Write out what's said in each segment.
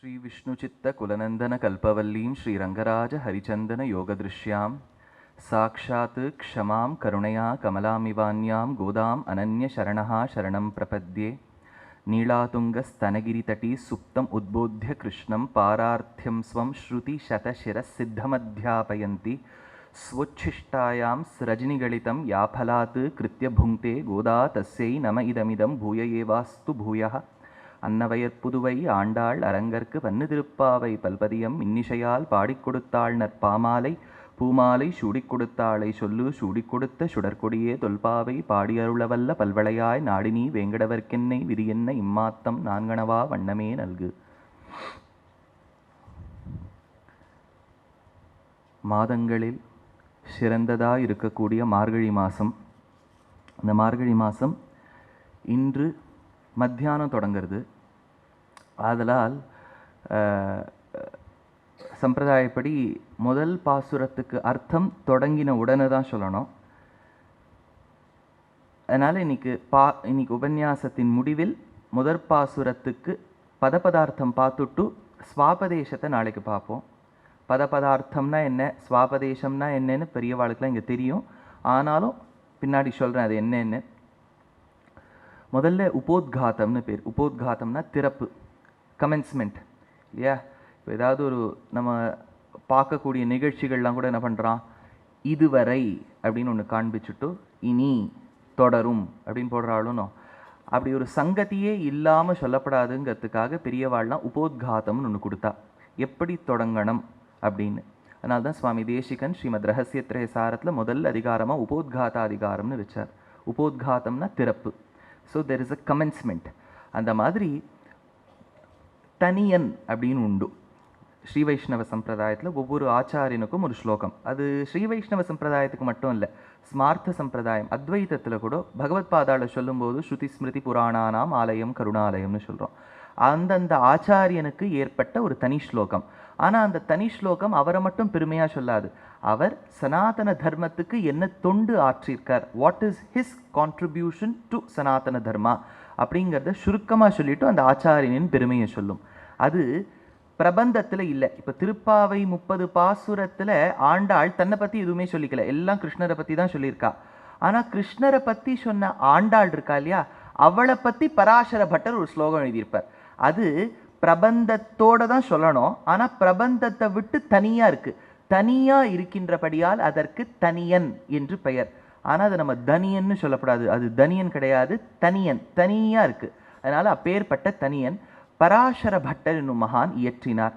श्री विष्णुचित्त कुलनंदन कल्पवल्लीं श्रीरंगराज हरिचंदन योगदृश्यां साक्षात् क्षमां करुणया कमलामिवान्यां गोदाम् अनन्य शरणः शरणं प्रपद्ये नीलातुङ्गस्तनगिरितटी सुप्तम् उद्बोध्य कृष्णं पारार्थ्यं स्वं श्रुतिशतशिरःसिद्धमध्यापयन्ति स्वोच्छिष्टायां स्रजनिगलितं याफलात् कृत्य भुङ्क्ते गोदा तस्यै नम इदमिदं भूय एवास्तु भूयः அன்னவயற்புதுவை ஆண்டாள் அரங்கற்கு வன்னு திருப்பாவை பல்பதியம் இன்னிசையால் பாடிக் கொடுத்தாள் நற்பாமாலை பூமாலை சூடிக் கொடுத்தாளை சொல்லு சூடிக் கொடுத்த சுடற்கொடியே தொல்பாவை பாடியருளவல்ல பல்வளையாய் நாடினி வேங்கடவர்க்கென்னை விதியென்ன இம்மாத்தம் நான்கணவா வண்ணமே நல்கு. மாதங்களில் சிறந்ததாக இருக்கக்கூடிய மார்கழி மாதம். அந்த மார்கழி மாதம் இன்று மத்தியானம் தொடங்கிறது. ஆதலால் சம்பிரதாயப்படி முதல் பாசுரத்துக்கு அர்த்தம் தொடங்கின உடனே தான் சொல்லணும். அதனால் இன்னைக்கு உபன்யாசத்தின் முடிவில் முதற் பாசுரத்துக்கு பதபதார்த்தம் பார்த்துட்டு ஸ்வாபதேசத்தை நாளைக்கு பார்ப்போம். பதபதார்த்தம்னா என்ன, ஸ்வாபதேசம்னா என்னன்னு பெரியவாளுக்கெலாம் இங்கே தெரியும். ஆனாலும் பின்னாடி சொல்கிறேன் அது என்னன்னு. முதல்ல உபோத்காத்தம்னு பேர். உபோத்காத்தம்னா திறப்பு, கமென்ஸ்மெண்ட் இல்லையா? இப்போ ஏதாவது ஒரு நம்ம பார்க்கக்கூடிய நிகழ்ச்சிகள்லாம் கூட என்ன பண்ணுறான், இதுவரை அப்படின்னு ஒன்று காண்பிச்சுட்டு இனி தொடரும் அப்படின்னு போடுறாளும். அப்படி ஒரு சங்கதியே இல்லாமல் சொல்லப்படாதுங்கிறதுக்காக பெரியவாள்லாம் உபோத்காத்தம்னு ஒன்று கொடுத்தா, எப்படி தொடங்கணும் அப்படின்னு. அதனால தான் சுவாமி தேசிகன் ஸ்ரீமத் ரகசியத்ரய சாரத்தில் முதல் அதிகாரமாக உபோத்காத அதிகாரம்னு வச்சார். உபோத்காத்தம்னா திறப்பு. So there is a commencement. அந்த மாதிரி தனியன் அப்படின்னு உண்டு. ஸ்ரீ வைஷ்ணவ சம்பிரதாயத்தில் ஒவ்வொரு ஆச்சாரியனுக்கும் ஒரு ஸ்லோகம். அது ஸ்ரீ வைஷ்ணவ சம்பிரதாயத்துக்கு மட்டும் இல்லை, ஸ்மார்த்த சம்பிரதாயம் அத்வைதத்தில் கூட பகவத் பாதாள சொல்லும்போது ஸ்ருதி ஸ்மிருதி புராணானாம் ஆலயம் கருணாலயம்னு சொல்கிறோம். அந்தந்த ஆச்சாரியனுக்கு ஏற்பட்ட ஒரு தனி ஸ்லோகம். ஆனால் அந்த தனி ஸ்லோகம் அவரை மட்டும் பெருமையாக சொல்லாது. அவர் சனாதன தர்மத்துக்கு என்ன தொண்டு ஆற்றியிருக்கார், what is his contribution to Sanatana Dharma அப்படிங்கிறத சுருக்கமாக சொல்லிவிட்டு அந்த ஆச்சாரியனின் பெருமையை சொல்லும். அது பிரபந்தத்தில் இல்லை. இப்போ திருப்பாவை 30 பாசுரத்தில் ஆண்டாள் தன்னை பற்றி எதுவுமே சொல்லிக்கல, எல்லாம் கிருஷ்ணரை பற்றி தான் சொல்லியிருக்கா. ஆனால் கிருஷ்ணரை பற்றி சொன்ன ஆண்டாள் இருக்கா இல்லையா, அவளை பற்றி பராசர பட்டர் ஒரு ஸ்லோகம் எழுதியிருப்பார். அது பிரபந்தத்தோடு தான் சொல்லணும், ஆனால் பிரபந்தத்தை விட்டு தனியாக இருக்குது. தனியாக இருக்கின்றபடியால் அதற்கு தனியன் என்று பெயர். ஆனால் அது நம்ம தனியன்னு சொல்லப்படாது, அது தனியன் கிடையாது, தனியன், தனியாக இருக்குது. அதனால் அப்பேற்பட்ட தனியன் பராசர பட்டர் என்னும் மகான் இயற்றினார்.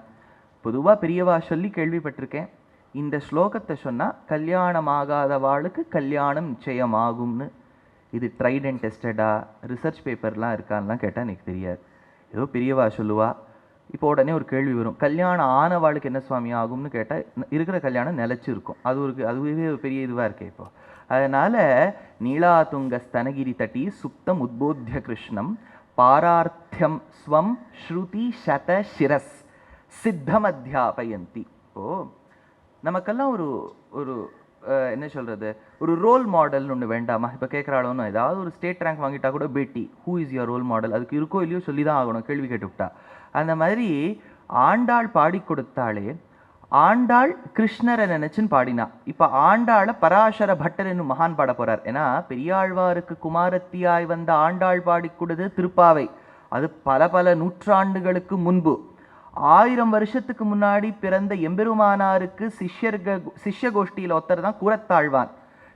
பொதுவாக பெரியவா சொல்லி கேள்விப்பட்டிருக்கேன், இந்த ஸ்லோகத்தை சொன்னால் கல்யாணமாகாதவாளுக்கு கல்யாணம் நிச்சயமாகும்னு. இது ட்ரைட் அண்ட் டெஸ்டடா, ரிசர்ச் பேப்பர்லாம் இருக்கான்லாம் கேட்டால் எனக்கு தெரியாது. ஏதோ பெரியவா சொல்லுவா. இப்போ உடனே ஒரு கேள்வி வரும், கல்யாணம் ஆனவாளுக்கு என்ன சுவாமி ஆகும்னு கேட்டால் இருக்கிற கல்யாணம் நிலச்சி இருக்கும். அதுவே ஒரு பெரிய இதுவாக இருக்கே இப்போ. அதனால் நீலாதுங்க ஸ்தனகிரி தட்டி சுப்தம் உத்போத்திய கிருஷ்ணம் பாரார்த்தியம் ஸ்வம் ஸ்ருதி சத சிரஸ் சித்தம் அத்தியாபயந்தி. இப்போது நமக்கெல்லாம் ஒரு என்ன சொல்கிறது, ஒரு ரோல் மாடல்னு ஒன்று வேண்டாமா? இப்போ கேட்குறாளோன்னு ஏதாவது ஒரு ஸ்டேட் ரேங்க் வாங்கிட்டா கூட பேட்டி who is your role model, அதுக்கு இருக்கோ இல்லையோ சொல்லி தான் ஆகணும், கேள்வி கேட்டுவிட்டா. அந்த மாதிரி ஆண்டாள் பாடி கொடுத்தாலே, ஆண்டாள் கிருஷ்ணரை நினைச்சுன்னு பாடினா. இப்போ ஆண்டாளை பராசர பட்டர் என்னும் மகான் பாட போறார். ஏன்னா பெரியாழ்வாருக்கு குமாரத்தியாய் வந்த ஆண்டாள் பாடி கொடுது திருப்பாவை. அது பல நூற்றாண்டுகளுக்கு முன்பு, 1000 வருஷத்துக்கு முன்னாடி பிறந்த எம்பெருமானாருக்கு சிஷ்ய கோஷ்டியில் ஒருத்தர் தான் கூரத்தாழ்வான்.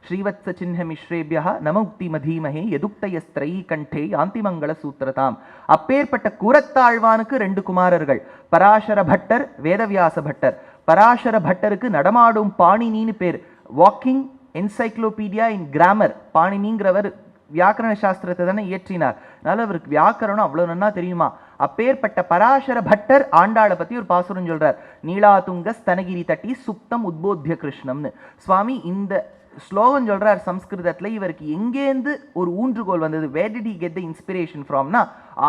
ஸ்ரீவத்ஸ சின்ன மிஸ்ரேபியா நம உக்தி மதீமஹே யதுக்தயஸ்திரை கண்டே யாந்திமங்கள சூத்திரதாம். அப்பேற்பட்ட கூரத்தாழ்வானுக்கு 2 குமாரர்கள், பராசர பட்டர், வேதவியாச பட்டர். பராசர பட்டருக்கு நடமாடும் பாணினின்னு பேர், வாக்கிங் என்சைக்ளோபீடியா இன் கிராமர். பாணினிங்கிறவர் வியாக்கரண சாஸ்திரத்தை தானே இயற்றினார். அதனால அவருக்கு வியாக்கரணம் அவ்வளோ நன்னா தெரியுமா. அப்பேற்பட்ட பராசர பட்டர் ஆண்டாளை பற்றி ஒரு பாசுரம் சொல்றார், நீலாதுங்க ஸ்தனகிரி தட்டி சுப்தம் உத்போத்திய கிருஷ்ணம்னு. சுவாமி இந்த ஸ்லோகம் சொல்றார் சம்ஸ்கிருதத்தில். இவருக்கு எங்கேருந்து ஒரு ஊன்றுகோல் வந்தது, where did he get the inspiration ஃப்ரம்னா,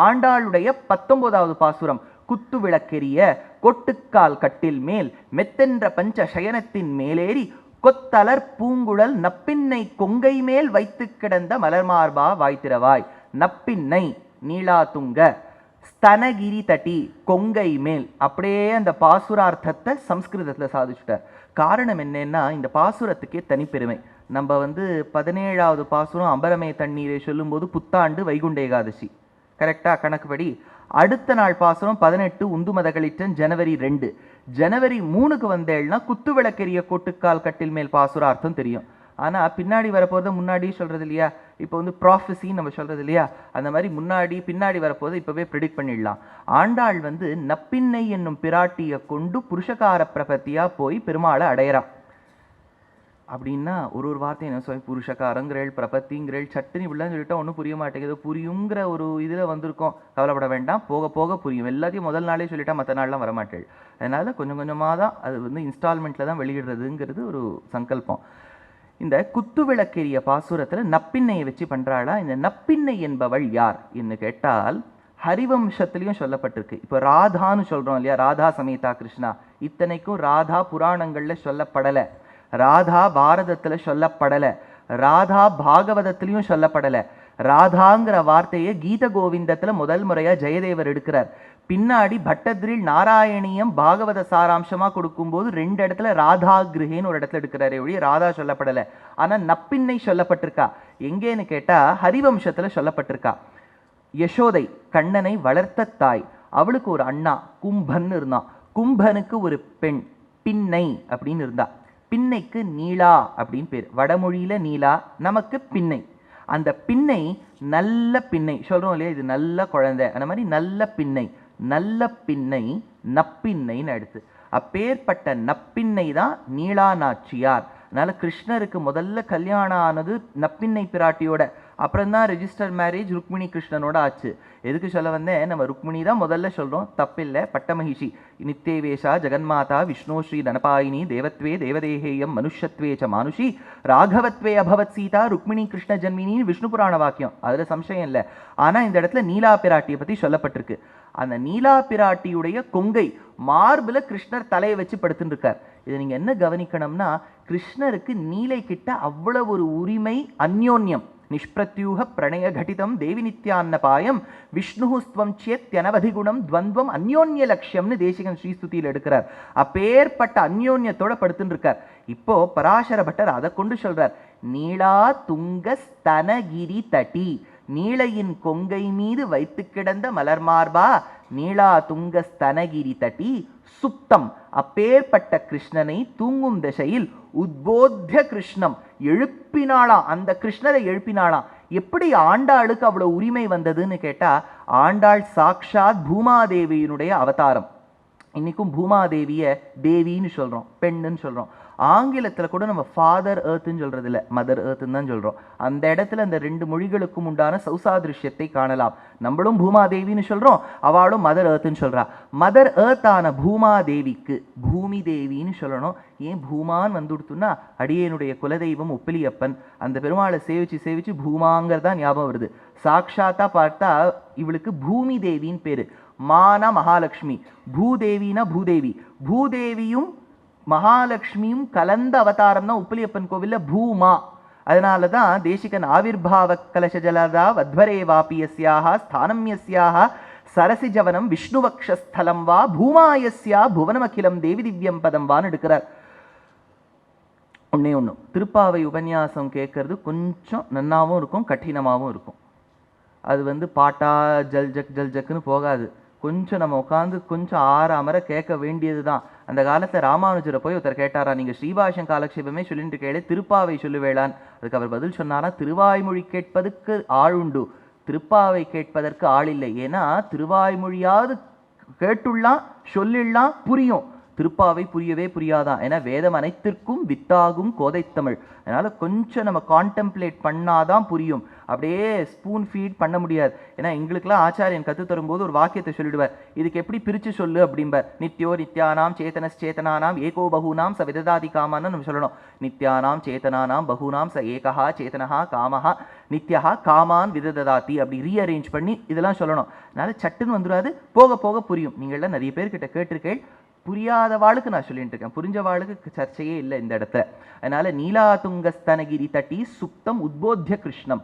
ஆண்டாளுடைய 19வது பாசுரம், குத்து விளக்கெரிய கொட்டுக்கால் கட்டில் மேல் மெத்தென்ற பஞ்ச சயனத்தின் மேலேறி கொத்தலர் பூங்குழல் நப்பின்னை கொங்கை மேல் வைத்து கிடந்த மலர்மார்பா வாய்த்திரவாய். நப்பின்னை நீலாதுங்க, ஸ்தனகிரி தட்டி, கொங்கை மேல். அப்படியே அந்த பாசுரார்த்தத்தை சம்ஸ்கிருதத்தில் சாதிச்சுட்டார். காரணம் என்னன்னா, இந்த பாசுரத்துக்கே தனிப்பெருமை. நம்ம 17வது பாசுரம் அம்பரமே தண்ணீரை சொல்லும்போது புத்தாண்டு வைகுண்ட ஏகாதசி, கரெக்டா கணக்குப்படி. அடுத்த நாள் பாசுரம் 18 உந்து மதகளிட்டன் ஜனவரி 2. ஜனவரி 3க்கு வந்தேள்னா குத்து விளக்கெரிய கொட்டுக்கால் கட்டில் மேல் பாசுரார்த்தம் தெரியும். ஆனால் பின்னாடி வரப்போகிறத முன்னாடி சொல்கிறது இல்லையா? இப்போ ப்ராஃபஸின்னு நம்ம சொல்கிறது இல்லையா? அந்த மாதிரி முன்னாடி பின்னாடி வரப்போது இப்போவே ப்ரெடிக்ட் பண்ணிடலாம். ஆண்டாள் நப்பின்னை என்னும் பிராட்டியை கொண்டு புருஷகார பிரபத்தியாக போய் பெருமாளை அடையிறான். அப்படின்னா ஒரு வார்த்தை என்ன சொல்லி, புருஷகாரங்கிறேள் பிரபத்திங்கிறேள் சட்டுன்னு இப்படிலாம் சொல்லிட்டா ஒன்றும் புரிய மாட்டேங்குது. புரியுங்கிற ஒரு இதில் வந்திருக்கோம். கவலைப்பட வேண்டாம், போக போக புரியும். எல்லாத்தையும் முதல் நாளே சொல்லிட்டா மற்ற நாள்லாம் வரமாட்டேள். அதனால் கொஞ்சம் கொஞ்சமாக தான் அது இன்ஸ்டால்மெண்ட்டில் தான் வெளியிடுறதுங்கிறது ஒரு சங்கல்பம். இந்த குத்து விளக்கெரிய பாசுரத்தில் நப்பின்னையை வச்சு பண்ணுறாளா? இந்த நப்பின்னை என்பவள் யார் என்று கேட்டால் ஹரிவம்சத்துலேயும் சொல்லப்பட்டிருக்கு. இப்போ ராதான்னு சொல்கிறோம் இல்லையா? ராதா சமேதா கிருஷ்ணா. இத்தனைக்கும் ராதா புராணங்களில் சொல்லப்படலை, ராதா பாரதத்தில் சொல்லப்படலை, ராதா பாகவதத்திலையும் சொல்லப்படலை. ராதாங்கிற வார்த்தையை கீத கோவிந்தத்தில் முதல் முறையாக ஜெயதேவர் எடுக்கிறார். பின்னாடி பட்டத்ரில் நாராயணியம் பாகவத சாராம்சமாக கொடுக்கும்போது 2 இடத்துல ராதா கிரகேன்னு ஒரு இடத்துல எடுக்கிறாரே ஒழிய ராதா சொல்லப்படலை. ஆனால் நப்பின்னை சொல்லப்பட்டிருக்கா. எங்கேன்னு கேட்டால் ஹரிவம்சத்தில் சொல்லப்பட்டிருக்கா. யசோதை கண்ணனை வளர்த்த தாய், அவளுக்கு ஒரு அண்ணா கும்பன் இருந்தான். கும்பனுக்கு ஒரு பெண் பின்னை அப்படின்னு இருந்தா. பின்னைக்கு நீலா அப்படின்னு பேர். வடமொழியில நீலா, நமக்கு பின்னை. அந்த பின்னை நல்ல பின்னை சொல்றோம் இல்லையா? இது நல்ல குழந்தை, அந்த மாதிரி நல்ல பின்னை. நல்ல பின்னை நப்பின்னைன்னு அடுத்து. அப்பேற்பட்ட நப்பின்னை தான் நீலா நாச்சியார். அதனால கிருஷ்ணருக்கு முதல்ல கல்யாணம் ஆனது நப்பின்னை பிராட்டியோட. அப்புறம் தான் ரெஜிஸ்டர் மேரேஜ் ருக்மிணி கிருஷ்ணனோட ஆச்சு. எதுக்கு சொல்ல வந்தேன், நம்ம ருக்மிணி தான் முதல்ல சொல்கிறோம், தப்பில்லை. பட்டமகிஷி நித்தேவேஷா ஜெகன்மாதா விஷ்ணு ஸ்ரீ தனபாயினி தேவத்வே தேவதேகேயம் மனுஷத்வே ச மானுஷி ராகவத்வே அபவத் சீதா ருக்மிணி கிருஷ்ண ஜன்மினின்னு விஷ்ணு புராண வாக்கியம், அதில் சம்சயம் இல்லை. ஆனால் இந்த இடத்துல நீலா பிராட்டியை பற்றி சொல்லப்பட்டிருக்கு. அந்த நீலா பிராட்டியுடைய கொங்கை மார்பில் கிருஷ்ணர் தலையை வச்சு படுத்துட்டு இருக்கார். இதை நீங்கள் என்ன கவனிக்கணும்னா, கிருஷ்ணருக்கு நீலை கிட்ட அவ்வளவு ஒரு உரிமை, அந்யோன்யம். நிஷ்பிரத்யூக பிரணய கடிதம் தேவி நித்யான்னபாயம் விஷ்ணுஸ்துவம் சேத்யனவதிகுணம் துவந்துவம் அந்யோன்ய லட்சியம்னு தேசிகன் ஸ்ரீஸ்துதியில் எடுக்கிறார். அப்பேற்பட்ட அந்யோன்யத்தோட படுத்துட்டு இருக்கார். இப்போ பராசர பட்டர் அதை கொண்டு சொல்றார். நீலா துங்க ஸ்தனகிரி தட்டி, நீளையின் கொங்கை மீது வைத்து கிடந்த மலர் மார்பா நீலா துங்க ஸ்தனகிரி தட்டி சுப்தம். அப்பேற்பட்ட கிருஷ்ணனை தூங்கும் திசையில் உத்போத்திய கிருஷ்ணம் எழுப்பினாளாம். அந்த கிருஷ்ணரை எழுப்பினாளாம். எப்படி ஆண்டாளுக்கு அவ்வளவு உரிமை வந்ததுன்னு கேட்டா, ஆண்டாள் சாக்ஷாத் பூமாதேவியினுடைய அவதாரம். இன்னைக்கும் பூமாதேவியை தேவின்னு சொல்றோம், பெண்ணுன்னு சொல்றோம். ஆங்கிலத்தில் கூட நம்ம ஃபாதர் ஏர்த்துன்னு சொல்றது இல்லை, மதர் ஏர்த்துன்னு தான் சொல்றோம். அந்த இடத்துல அந்த 2 மொழிகளுக்கும் உண்டான சௌசாதிருஷ்யத்தை காணலாம். நம்மளும் பூமாதேவின்னு சொல்றோம், அவளும் மதர் ஏர்த்துன்னு சொல்றா. மதர் ஏர்த்தான பூமாதேவிக்கு பூமி தேவின்னு சொல்லணும். ஏன் பூமான் வந்துடுத்துன்னா, அடியனுடைய குலதெய்வம் உப்பிலியப்பன். அந்த பெருமாளை சேவிச்சு சேவிச்சு பூமாங்கிறதா ஞாபகம் வருது. சாக்ஷாத்தா பார்த்தா இவளுக்கு பூமி தேவின்னு பேரு. மானா மகாலட்சுமி, பூதேவினா பூதேவி. பூதேவியும் மகாலட்சுமியும் கலந்த அவதாரம் தான் உப்பிலியப்பன் கோவில்ல பூமா. அதனால தான் தேசிகன் ஆவிர்பாவ கலச ஜலதா வத்வரே வாபியஸ்யாக ஸ்தானம்யஸ்யாக சரசி ஜவனம் விஷ்ணுவக்ஷஸ்தலம் வா பூமாயஸ்யா புவனமகிலம் தேவி திவ்யம் பதம் வான்னு எடுக்கிறார். ஒன்று திருப்பாவை உபன்யாசம் கேட்கறது கொஞ்சம் நன்னாவும் இருக்கும், கঠিனமாகவும் இருக்கும். அது பாட்டா ஜல் ஜக்குன்னு போகாது. கொஞ்சம் நம்ம உட்காந்து கொஞ்சம் அமர கேட்க வேண்டியது தான். அந்த காலத்தில் ராமானுஜரை போய் ஒருத்தர் கேட்டாரா, நீங்கள் ஸ்ரீபாஷம் காலக்ஷேபமே சொல்லிட்டு கேளு, திருப்பாவை சொல்லுவேளான். அதுக்கு அவர் பதில் சொன்னாரா, திருவாய்மொழி கேட்பதற்கு ஆளுண்டு, திருப்பாவை கேட்பதற்கு ஆள் இல்லை. ஏன்னா திருவாய்மொழியாவது கேட்டுள்ளாம் சொல்லிடலாம், புரியும். திருப்பாவை புரியவே புரியாதான். ஏன்னா வேதம் அனைத்திற்கும் வித்தாகும் கோதைத்தமிழ். அதனால் கொஞ்சம் நம்ம கான்டெம்ப்ளேட் பண்ணாதான் புரியும். அப்படியே ஸ்பூன் ஃபீட் பண்ண முடியாது. ஏன்னா எங்களுக்கெல்லாம் ஆச்சாரியன் கற்று தரும்போது ஒரு வாக்கியத்தை சொல்லிடுவார், இதுக்கு எப்படி பிரித்து சொல்லு அப்படிம்பார். நித்யோ நித்யானாம் சேத்தனாம் ஏகோ பகூனாம் ச விததாதி காமான்னு நம்ம சொல்லணும். நித்யானாம் சேத்தனானாம் பகூனாம் ச ஏகா சேத்தனஹா காமஹா நித்யா காமான் விததாதி அப்படி ரீஅரேஞ்ச் பண்ணி இதெல்லாம் சொல்லணும். அதனால் சட்டுன்னு வந்துடாது, போக போக புரியும். நீங்கள்லாம் நிறைய பேர்கிட்ட கேட்டிருக்கேள், புரியாதவாளுக்கு நான் சொல்லிட்டு இருக்கேன், புரிஞ்சவாளுக்கு சர்ச்சையே இல்லை இந்த இடத்துல. அதனால நீலாதுங்கஸ்தனகிரி தட்டி சுப்தம் உத்போத்திய கிருஷ்ணம்.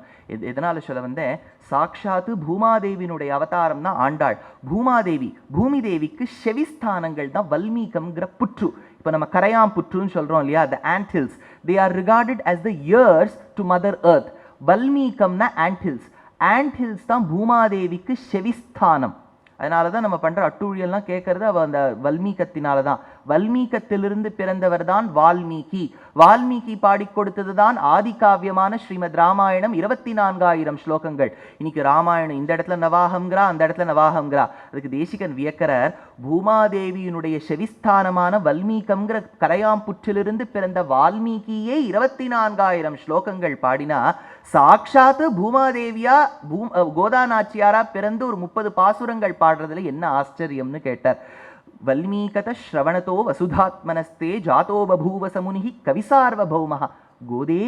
எதனால சொல்ல வந்தேன், சாட்சாத்து பூமாதேவியினுடைய அவதாரம் தான் ஆண்டாள். பூமாதேவி, பூமி தேவிக்கு செவிஸ்தானங்கள் தான் வல்மீகம்ங்கிற புற்று. இப்போ நம்ம கரையாம் புற்றுன்னு சொல்றோம் இல்லையா, the ant hills, they are regarded as the ears to mother earth. வல்மீகம்னா ant hills, ant hills தான் பூமாதேவிக்கு செவிஸ்தானம். அதனால தான் நம்ம பண்ற அட்டூழியெல்லாம் கேட்கறது அவ அந்த வல்மீகத்தினால தான். வல்மீகத்திலிருந்து பிறந்தவர் தான் வால்மீகி. வால்மீகி பாடி கொடுத்தது தான் ஆதி காவியமான ஸ்ரீமத் ராமாயணம். 24,000 ஸ்லோகங்கள். இன்னைக்கு ராமாயணம் இந்த இடத்துல நவாகம்ங்கிறா, அந்த இடத்துல நவாகம்ங்கிறா. அதுக்கு தேசிகன் வியக்கரர், பூமாதேவியினுடைய செவிஸ்தானமான வல்மீகம்ங்கிற கரையாம்புற்றிலிருந்து பிறந்த வால்மீகியே 24,000 ஸ்லோகங்கள் பாடினா, சாட்சாத்து பூமாதேவியா கோதா நாச்சியாரா பிறந்து ஒரு 30 பாசுரங்கள் பாடுறதுல என்ன ஆச்சரியம்னு கேட்டார். வல்மீகத ஸ்ரவணத்தோ வசுதாத்மனஸ்தே ஜாதோ பபூவ சமுனிஹி கவிசார்வபௌமஹ கோதே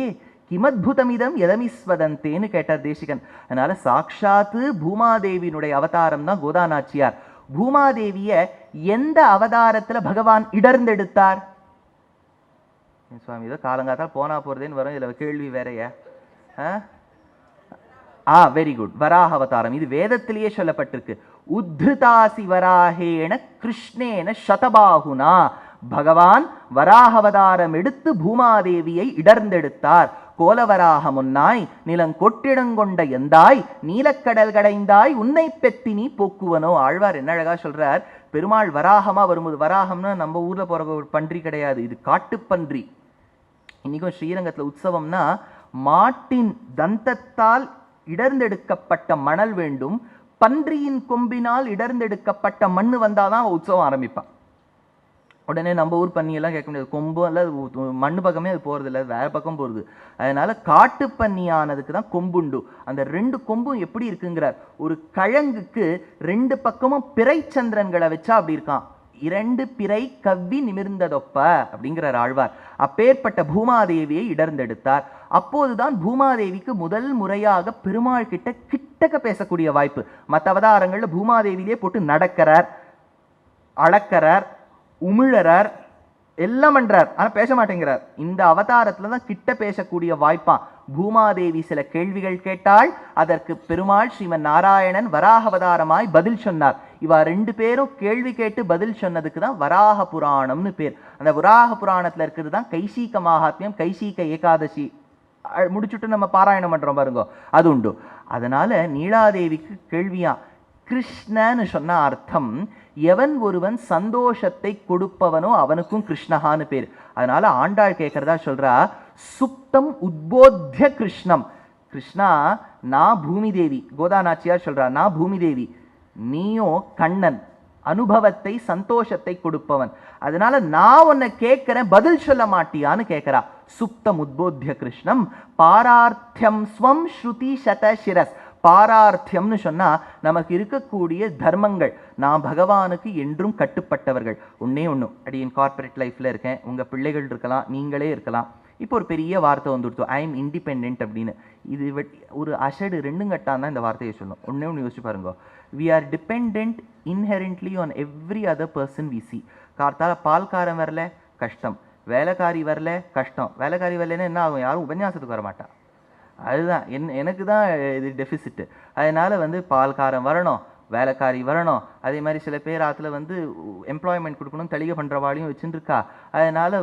கிமத்புதமிதம் யதமிஸ்வதந்தேன்னு கேட்டார் தேசிகன். அதனால சாட்சாத்து பூமாதேவியினுடைய அவதாரம் தான் கோதா நாச்சியார். பூமாதேவிய எந்த அவதாரத்துல பகவான் இடர்ந்தெடுத்தார்? சுவாமி, இதோ காலங்காத்தால் போனா போறதேன்னு வரும், இதுல கேள்வி வேறையா? வெரி குட், வராக அவதாரம். இது வேதத்திலேயே சொல்லப்பட்டிருக்கு. உத்ருதாசி வராகேன கிருஷ்ணேன சதபாகுனா. பகவான் வராக அவதாரம் எடுத்து பூமாதேவியை இடர்ந்தெடுத்தார். கோலவராக முன்னாய் நிலங்கொட்டிடங்கொண்ட எந்தாய் நீலக்கடல் கடைந்தாய் உன்னை பெத்தி நீ போக்குவனோ. ஆழ்வார் என்ன அழகா சொல்றார், பெருமாள் வராகமா வரும்போது, வராகம்னா நம்ம ஊர்ல போற ஒரு பன்றி கிடையாது, இது காட்டுப்பன்றி. இன்னைக்கும் ஸ்ரீரங்கத்துல உற்சவம்னா மாட்டின் தந்தத்தால் இடர்ந்தெடுக்கப்பட்ட மணல் வேண்டும், பன்றியின் கொம்பினால் இடர்ந்தெடுக்கப்பட்ட மண்ணு வந்தாதான் உற்சவம் ஆரம்பிப்பான். உடனே நம்ம ஊர் பன்னியெல்லாம் கேட்க முடியாது, கொம்பு அல்ல மண்ணு பக்கமே அது போறது இல்லை, வேற பக்கம் போறது. அதனால காட்டு பன்னியானதுக்கு தான் கொம்புண்டு. அந்த 2 கொம்பும் எப்படி இருக்குங்கிறார், ஒரு கழங்குக்கு 2 பக்கமும் பிறை சந்திரன்களை வச்சா அப்படி இருக்கான். 2 பிறை கவ்வி நிமிர்ந்ததொப்ப அப்படிங்கிறார் ஆழ்வார். அப்பேற்பட்ட பூமாதேவியை இடர்ந்தெடுத்தார். அப்போதுதான் பூமாதேவிக்கு முதல் முறையாக பெருமாள் கிட்டக்க பேசக்கூடிய வாய்ப்பு. மற்ற அவதாரங்கள்ல பூமாதேவியிலே போட்டு நடக்கிறார், அளக்கிறார், உமிழறார், எல்லாம் பண்றார், ஆனா பேச மாட்டேங்கிறார். இந்த அவதாரத்துல தான் கிட்ட பேசக்கூடிய வாய்ப்பான். பூமாதேவி சில கேள்விகள் கேட்டால் அதற்கு பெருமாள் ஸ்ரீமன் நாராயணன் வராக அவதாரமாய் பதில் சொன்னார். இவா 2 பேரும் கேள்வி கேட்டு பதில் சொன்னதுக்கு தான் வராக புராணம்னு பேர். அந்த வராக புராணத்துல இருக்கிறது தான் கைசீக மகாத்மியம், கைசீக ஏகாதசி முடிச்சுட்டு நம்ம பாராயணம் பண்றோம் பாருங்க, அது உண்டு. அதனால நீலாதேவிக்கு கேள்வியா, கிருஷ்ணன்னு சொன்ன அர்த்தம் எவன் ஒருவன் சந்தோஷத்தை கொடுப்பவனோ அவனுக்கும் கிருஷ்ணஹான்னு பேர். அதனால ஆண்டாள் கேட்கறதா சொல்றா, சுப்தம் உத்போத்திய கிருஷ்ணம். கிருஷ்ணா, நான் பூமி தேவி. கோதா நாச்சியார் சொல்றா, நான் பூமி தேவி, நீயோ கண்ணன், அனுபவத்தை சந்தோஷத்தை கொடுப்பவன். அதனால நான் உன்னை கேட்கிறேன், பதில் சொல்ல மாட்டியான்னு கேட்கிறா. சுப்தம் உத்போத்திய கிருஷ்ணம் பாரார்த்தியம் ஸ்வம் ஸ்ருதி சத சிரஸ். பாரார்த்தியம்னு சொன்னா நமக்கு இருக்கக்கூடிய தர்மங்கள். நான் பகவானுக்கு என்றும் கட்டுப்பட்டவர்கள். ஒன்னே ஒன்று, அடியின் கார்பரேட் லைஃப்ல இருக்கேன், உங்க பிள்ளைகள் இருக்கலாம், நீங்களே இருக்கலாம். இப்போ ஒரு பெரிய வார்த்தை வந்துடுத்தோம், ஐ எம் இண்டிபெண்ட் அப்படின்னு. இது ஒரு அஷடு 2 கட்டான் தான் இந்த வார்த்தையை சொல்லணும். ஒன்னே ஒன்று யோசிச்சு பாருங்க, we are dependent inherently on every other person we see. கார்த்தால பால்காரன் வரல கஷ்டம், வேலைக்காரி வரல கஷ்டம். வேலைக்காரி வரலன்னா என்ன ஆகும், யாரும் உபன்யாசத்துக்கு வர மாட்டா. அதுதான் எனக்கு தான் இது டெபிசிட்டு. அதனால பால்காரன் வரணும், வேலைக்காரி வரணும். அதே மாதிரி சில பேர் ஆத்துல எம்ப்ளாய்மெண்ட் கொடுக்கணும், தெளிக பண்றவாளையும் வச்சுருக்கா. அதனால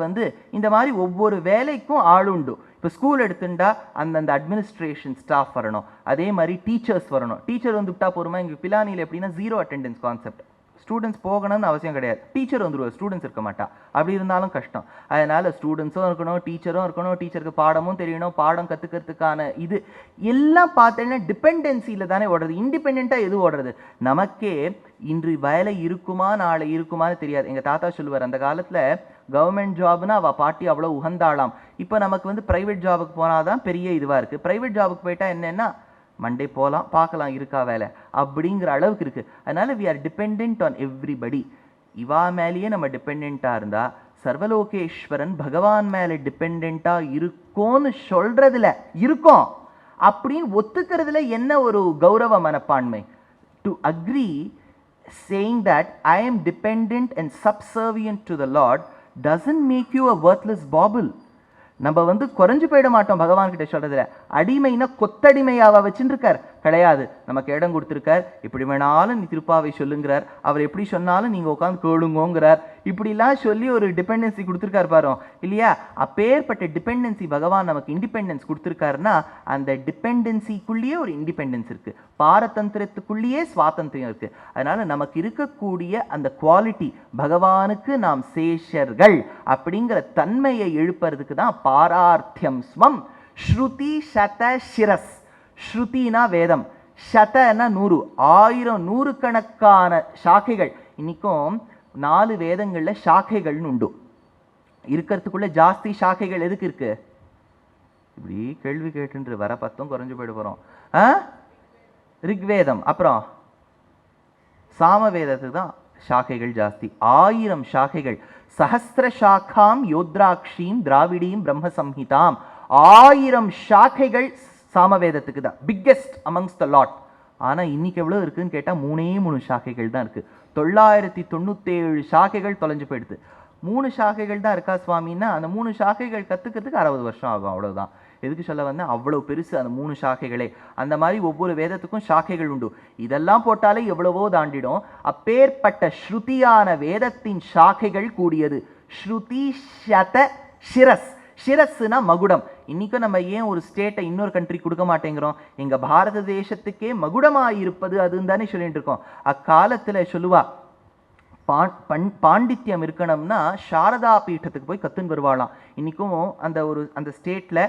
இந்த மாதிரி ஒவ்வொரு வேலைக்கும் ஆளுண்டு. இப்போ ஸ்கூல் எடுத்துட்டா அந்தந்த அட்மினிஸ்ட்ரேஷன் ஸ்டாஃப் வரணும், அதே மாதிரி டீச்சர்ஸ் வரணும். டீச்சர் விட்டா போருமா, இங்கே பிலானியில் எப்படின்னா 0 அட்டெண்டன்ஸ் கான்செப்ட். ஸ்டூடெண்ட்ஸ் போகணும்னு அவசியம் கிடையாது, டீச்சர் வந்துடுவார், ஸ்டூடெண்ட்ஸ் இருக்க மாட்டா. அப்படி இருந்தாலும் கஷ்டம். அதனால ஸ்டூடெண்ட்ஸும் இருக்கணும், டீச்சரும் இருக்கணும், டீச்சருக்கு பாடமும் தெரியணும், பாடம் கற்றுக்கிறதுக்கான இது எல்லாம் பார்த்தீங்கன்னா டிபெண்டன்சியில் தானே ஓடுறது. இண்டிபெண்ட்டாக எது ஓடுறது? நமக்கே இன்று வேலை இருக்குமா நாளை இருக்குமான்னு தெரியாது. எங்கள் தாத்தா சொல்லுவார், அந்த காலத்தில் கவர்மெண்ட் ஜாப்னா அவள் பாட்டி அவ்வளோ உகந்தாளாம். இப்போ நமக்கு ப்ரைவேட் ஜாபுக்கு போனாதான் பெரிய இதுவாக இருக்குது. ப்ரைவேட் ஜாபுக்கு போயிட்டா என்னென்னா மண்டே போகலாம், பார்க்கலாம், இருக்கா வேலை அப்படிங்கிற அளவுக்கு இருக்குது. அதனால we are depend on everybody. இவா மேலேயே நம்ம டிபெண்ட்டாக இருந்தால் சர்வலோகேஸ்வரன் பகவான் மேலே டிபெண்ட்டாக இருக்கோன்னு சொல்றதுல இருக்கோம் அப்படின்னு ஒத்துக்கிறதுல என்ன ஒரு கௌரவ மனப்பான்மை. To agree saying that I am dependent and subservient to the Lord doesn't make you a worthless bauble. நம்ம வந்து குறைஞ்சு போயிட மாட்டோம் பகவான் கிட்ட சொல்றதுல. அடிமைனா கொத்தடிமையாவா வச்சுருக்கார் கிடையாது. நமக்கு இடம் கொடுத்துருக்கார். இப்படி வேணாலும் நீ திருப்பாவை சொல்லுங்கிறார். அவர் எப்படி சொன்னாலும் நீங்க உட்காந்து கேளுங்கோங்கிறார். இப்படிலாம் சொல்லி ஒரு டிபெண்டன்சி கொடுத்துருக்காரு பாரு இல்லையா? அப்பேற்பட்ட டிபெண்டன்சி பகவான் நமக்கு இண்டிபெண்டன்ஸ் கொடுத்துருக்காருன்னா அந்த டிபெண்டன்சிக்குள்ளேயே ஒரு இண்டிபெண்டன்ஸ் இருக்கு. பாரதந்திரத்துக்குள்ளேயே சுவாதந்திரம் இருக்கு. அதனால நமக்கு இருக்கக்கூடிய அந்த குவாலிட்டி பகவானுக்கு நாம் சேஷர்கள் அப்படிங்கிற தன்மையை எழுப்புறதுக்கு தான் பாரார்த்தியம் ஸ்வம் ஸ்ருதி சத சிரஸ். ஸ்ருதினா வேதம், சதனா 100, 1000 நூறுக்கணக்கான சாக்கைகள். இன்னைக்கும் 4 வேதங்கள்ல சாக்கைகள்னு உண்டு. இருக்கிறதுக்குள்ள ஜாஸ்தி சாக்கைகள் எதுக்கு இருக்கு? இப்படி கேள்வி கேட்டு வர 10 குறைஞ்சு போயிட போறோம். ரிக்வேதம், அப்புறம் சாமவேதத்துக்கு தான் சாக்கைகள் ஜாஸ்தி. 1000 சாக்கைகள். சஹஸ்ர சாக்காம் யோத்ராட்சீம் திராவிடீம் பிரம்ம சம்ஹிதாம். 1000 சாக்கைகள் சாமவேதத்துக்கு தான் பிக்கெஸ்ட் அமங்ஸ்ட் த லாட். ஆனால் இன்னைக்கு எவ்வளோ இருக்குன்னு கேட்டால் 3 சாக்கைகள் தான் இருக்குது. 997 சாக்கைகள் தொலைஞ்சு போயிடுது. 3 சாக்கைகள் தான் இருக்கா சுவாமின்னா அந்த 3 சாக்கைகள் கற்றுக்கிறதுக்கு 60 வருஷம் ஆகும், அவ்வளோதான். எதுக்கு சொல்ல வந்தேன்? அவ்வளோ பெருசு அந்த 3 சாக்கைகளே. அந்த மாதிரி ஒவ்வொரு வேதத்துக்கும் சாக்கைகள் உண்டு. இதெல்லாம் போட்டாலே எவ்வளவோ தாண்டிடும். அப்பேற்பட்ட ஸ்ருதியான வேதத்தின் சாக்கைகள் கூடியது. ஸ்ருதி சத சிரஸ். சிரஸ்னா மகுடம். இன்னைக்கும் நம்ம ஏன் ஒரு ஸ்டேட்டை இன்னொரு கண்ட்ரி கொடுக்க மாட்டேங்கிறோம்? எங்க பாரத தேசத்துக்கே மகுடமாயிருப்பது அதுன்னு தானே சொல்லிட்டு இருக்கோம். அக்காலத்துல சொல்லுவா பாண்டித்யம் இருக்கணும்னா சாரதா பீட்டத்துக்கு போய் கத்துன்னு வருவாளாம். இன்னைக்கும் அந்த ஸ்டேட்ல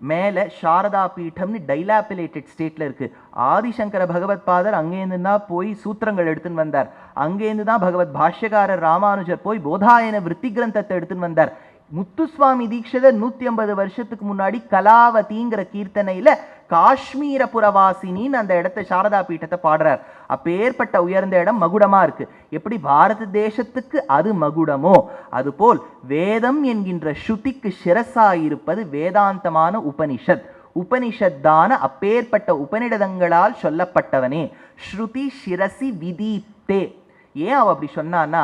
மேலே சாரதா பீட்டம்னு டைலாபிலேட்டட் ஸ்டேட்ல இருக்கு. ஆதிசங்கர பகவத் பாதர் அங்கேருந்து தான் போய் சூத்திரங்கள் எடுத்துன்னு வந்தார். அங்கேருந்து தான் பகவத் பாஷ்யகாரர் ராமானுஜர் போய் போதாயன விருத்தி கிரந்தத்தை எடுத்துன்னு வந்தார். முத்துசுவாமி தீட்சிதர் 150 வருஷத்துக்கு முன்னாடி கலாவதிங்கிற கீர்த்தனையில காஷ்மீர புரவாசினின்னு அந்த இடத்த சாரதா பீட்டத்தை பாடுறார். அப்பேற்பட்ட உயர்ந்த இடம் மகுடமா இருக்கு. எப்படி பாரத தேசத்துக்கு அது மகுடமோ அதுபோல் வேதம் என்கின்ற ஸ்ருதிக்கு சிரசாயிருப்பது வேதாந்தமான உபனிஷத். உபனிஷத்தான அப்பேற்பட்ட உபநிடதங்களால் சொல்லப்பட்டவனே. ஸ்ருதி சிரசி விதித்தே. ஏன் அவ அப்படி சொன்னான்னா,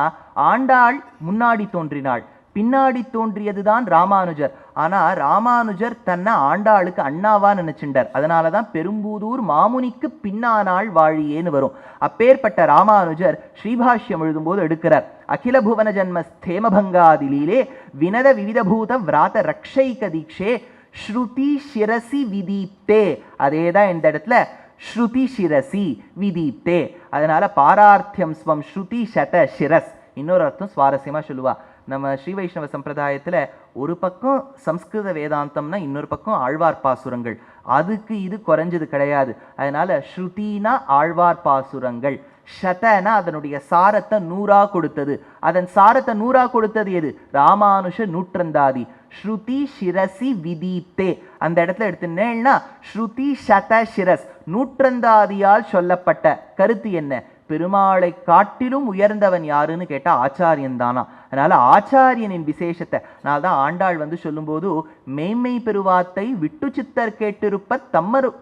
ஆண்டாள் முன்னாடி தோன்றினாள், பின்னாடி தோன்றியதுதான் ராமானுஜர். ஆனா ராமானுஜர் தன்னை ஆண்டாளுக்கு அண்ணாவா நினைச்சுட்டார். அதனாலதான் பெரும்பூதூர் மாமுனிக்கு பின்னானாள் வாழியேன்னு வரும். அப்பேற்பட்ட ராமானுஜர் ஸ்ரீபாஷ்யம் எழுதும்போது எடுக்கிறார். அகில புவன ஜன்ம ஸ்தேமபங்காதிலே வினத விவிதபூத விராத ரக்ஷைக தீக்ஷே ஸ்ருதி சிரசி விதீப்தே. அதேதான் இந்த இடத்துல ஸ்ருதி சிரசி விதீப்தே. அதனால பாரார்த்தியம் ஸ்வம் ஸ்ருதி சத சிரஸ். இன்னொரு அர்த்தம் சுவாரஸ்யமா சொல்லுவா. நம்ம ஸ்ரீ வைஷ்ணவ சம்பிரதாயத்தில் ஒரு பக்கம் சம்ஸ்கிருத வேதாந்தம்னா இன்னொரு பக்கம் ஆழ்வார் பாசுரங்கள். அதுக்கு இது குறைஞ்சது கிடையாது. அதனால ஸ்ருதினா ஆழ்வார் பாசுரங்கள், சதனா அதனுடைய சாரத்தை 100 கொடுத்தது. அதன் சாரத்தை 100 கொடுத்தது எது? ராமானுஷ நூற்றந்தாதி. ஸ்ருதி சிரசி விதீப்தே அந்த இடத்துல எடுத்துனேன்னா ஸ்ருதி சத சிரஸ். நூற்றந்தாதியால் சொல்லப்பட்ட கருத்து என்ன? பெருமாளை காட்டிலும் உயர்ந்தவன் யாருன்னு கேட்டா ஆச்சாரியன் தானா. அதனால ஆச்சாரியனின் விசேஷத்தை நான் தான் ஆண்டாள் சொல்லும்போது மெய்மை பெருவாத்தை விட்டு சித்தர் கேட்டிருப்ப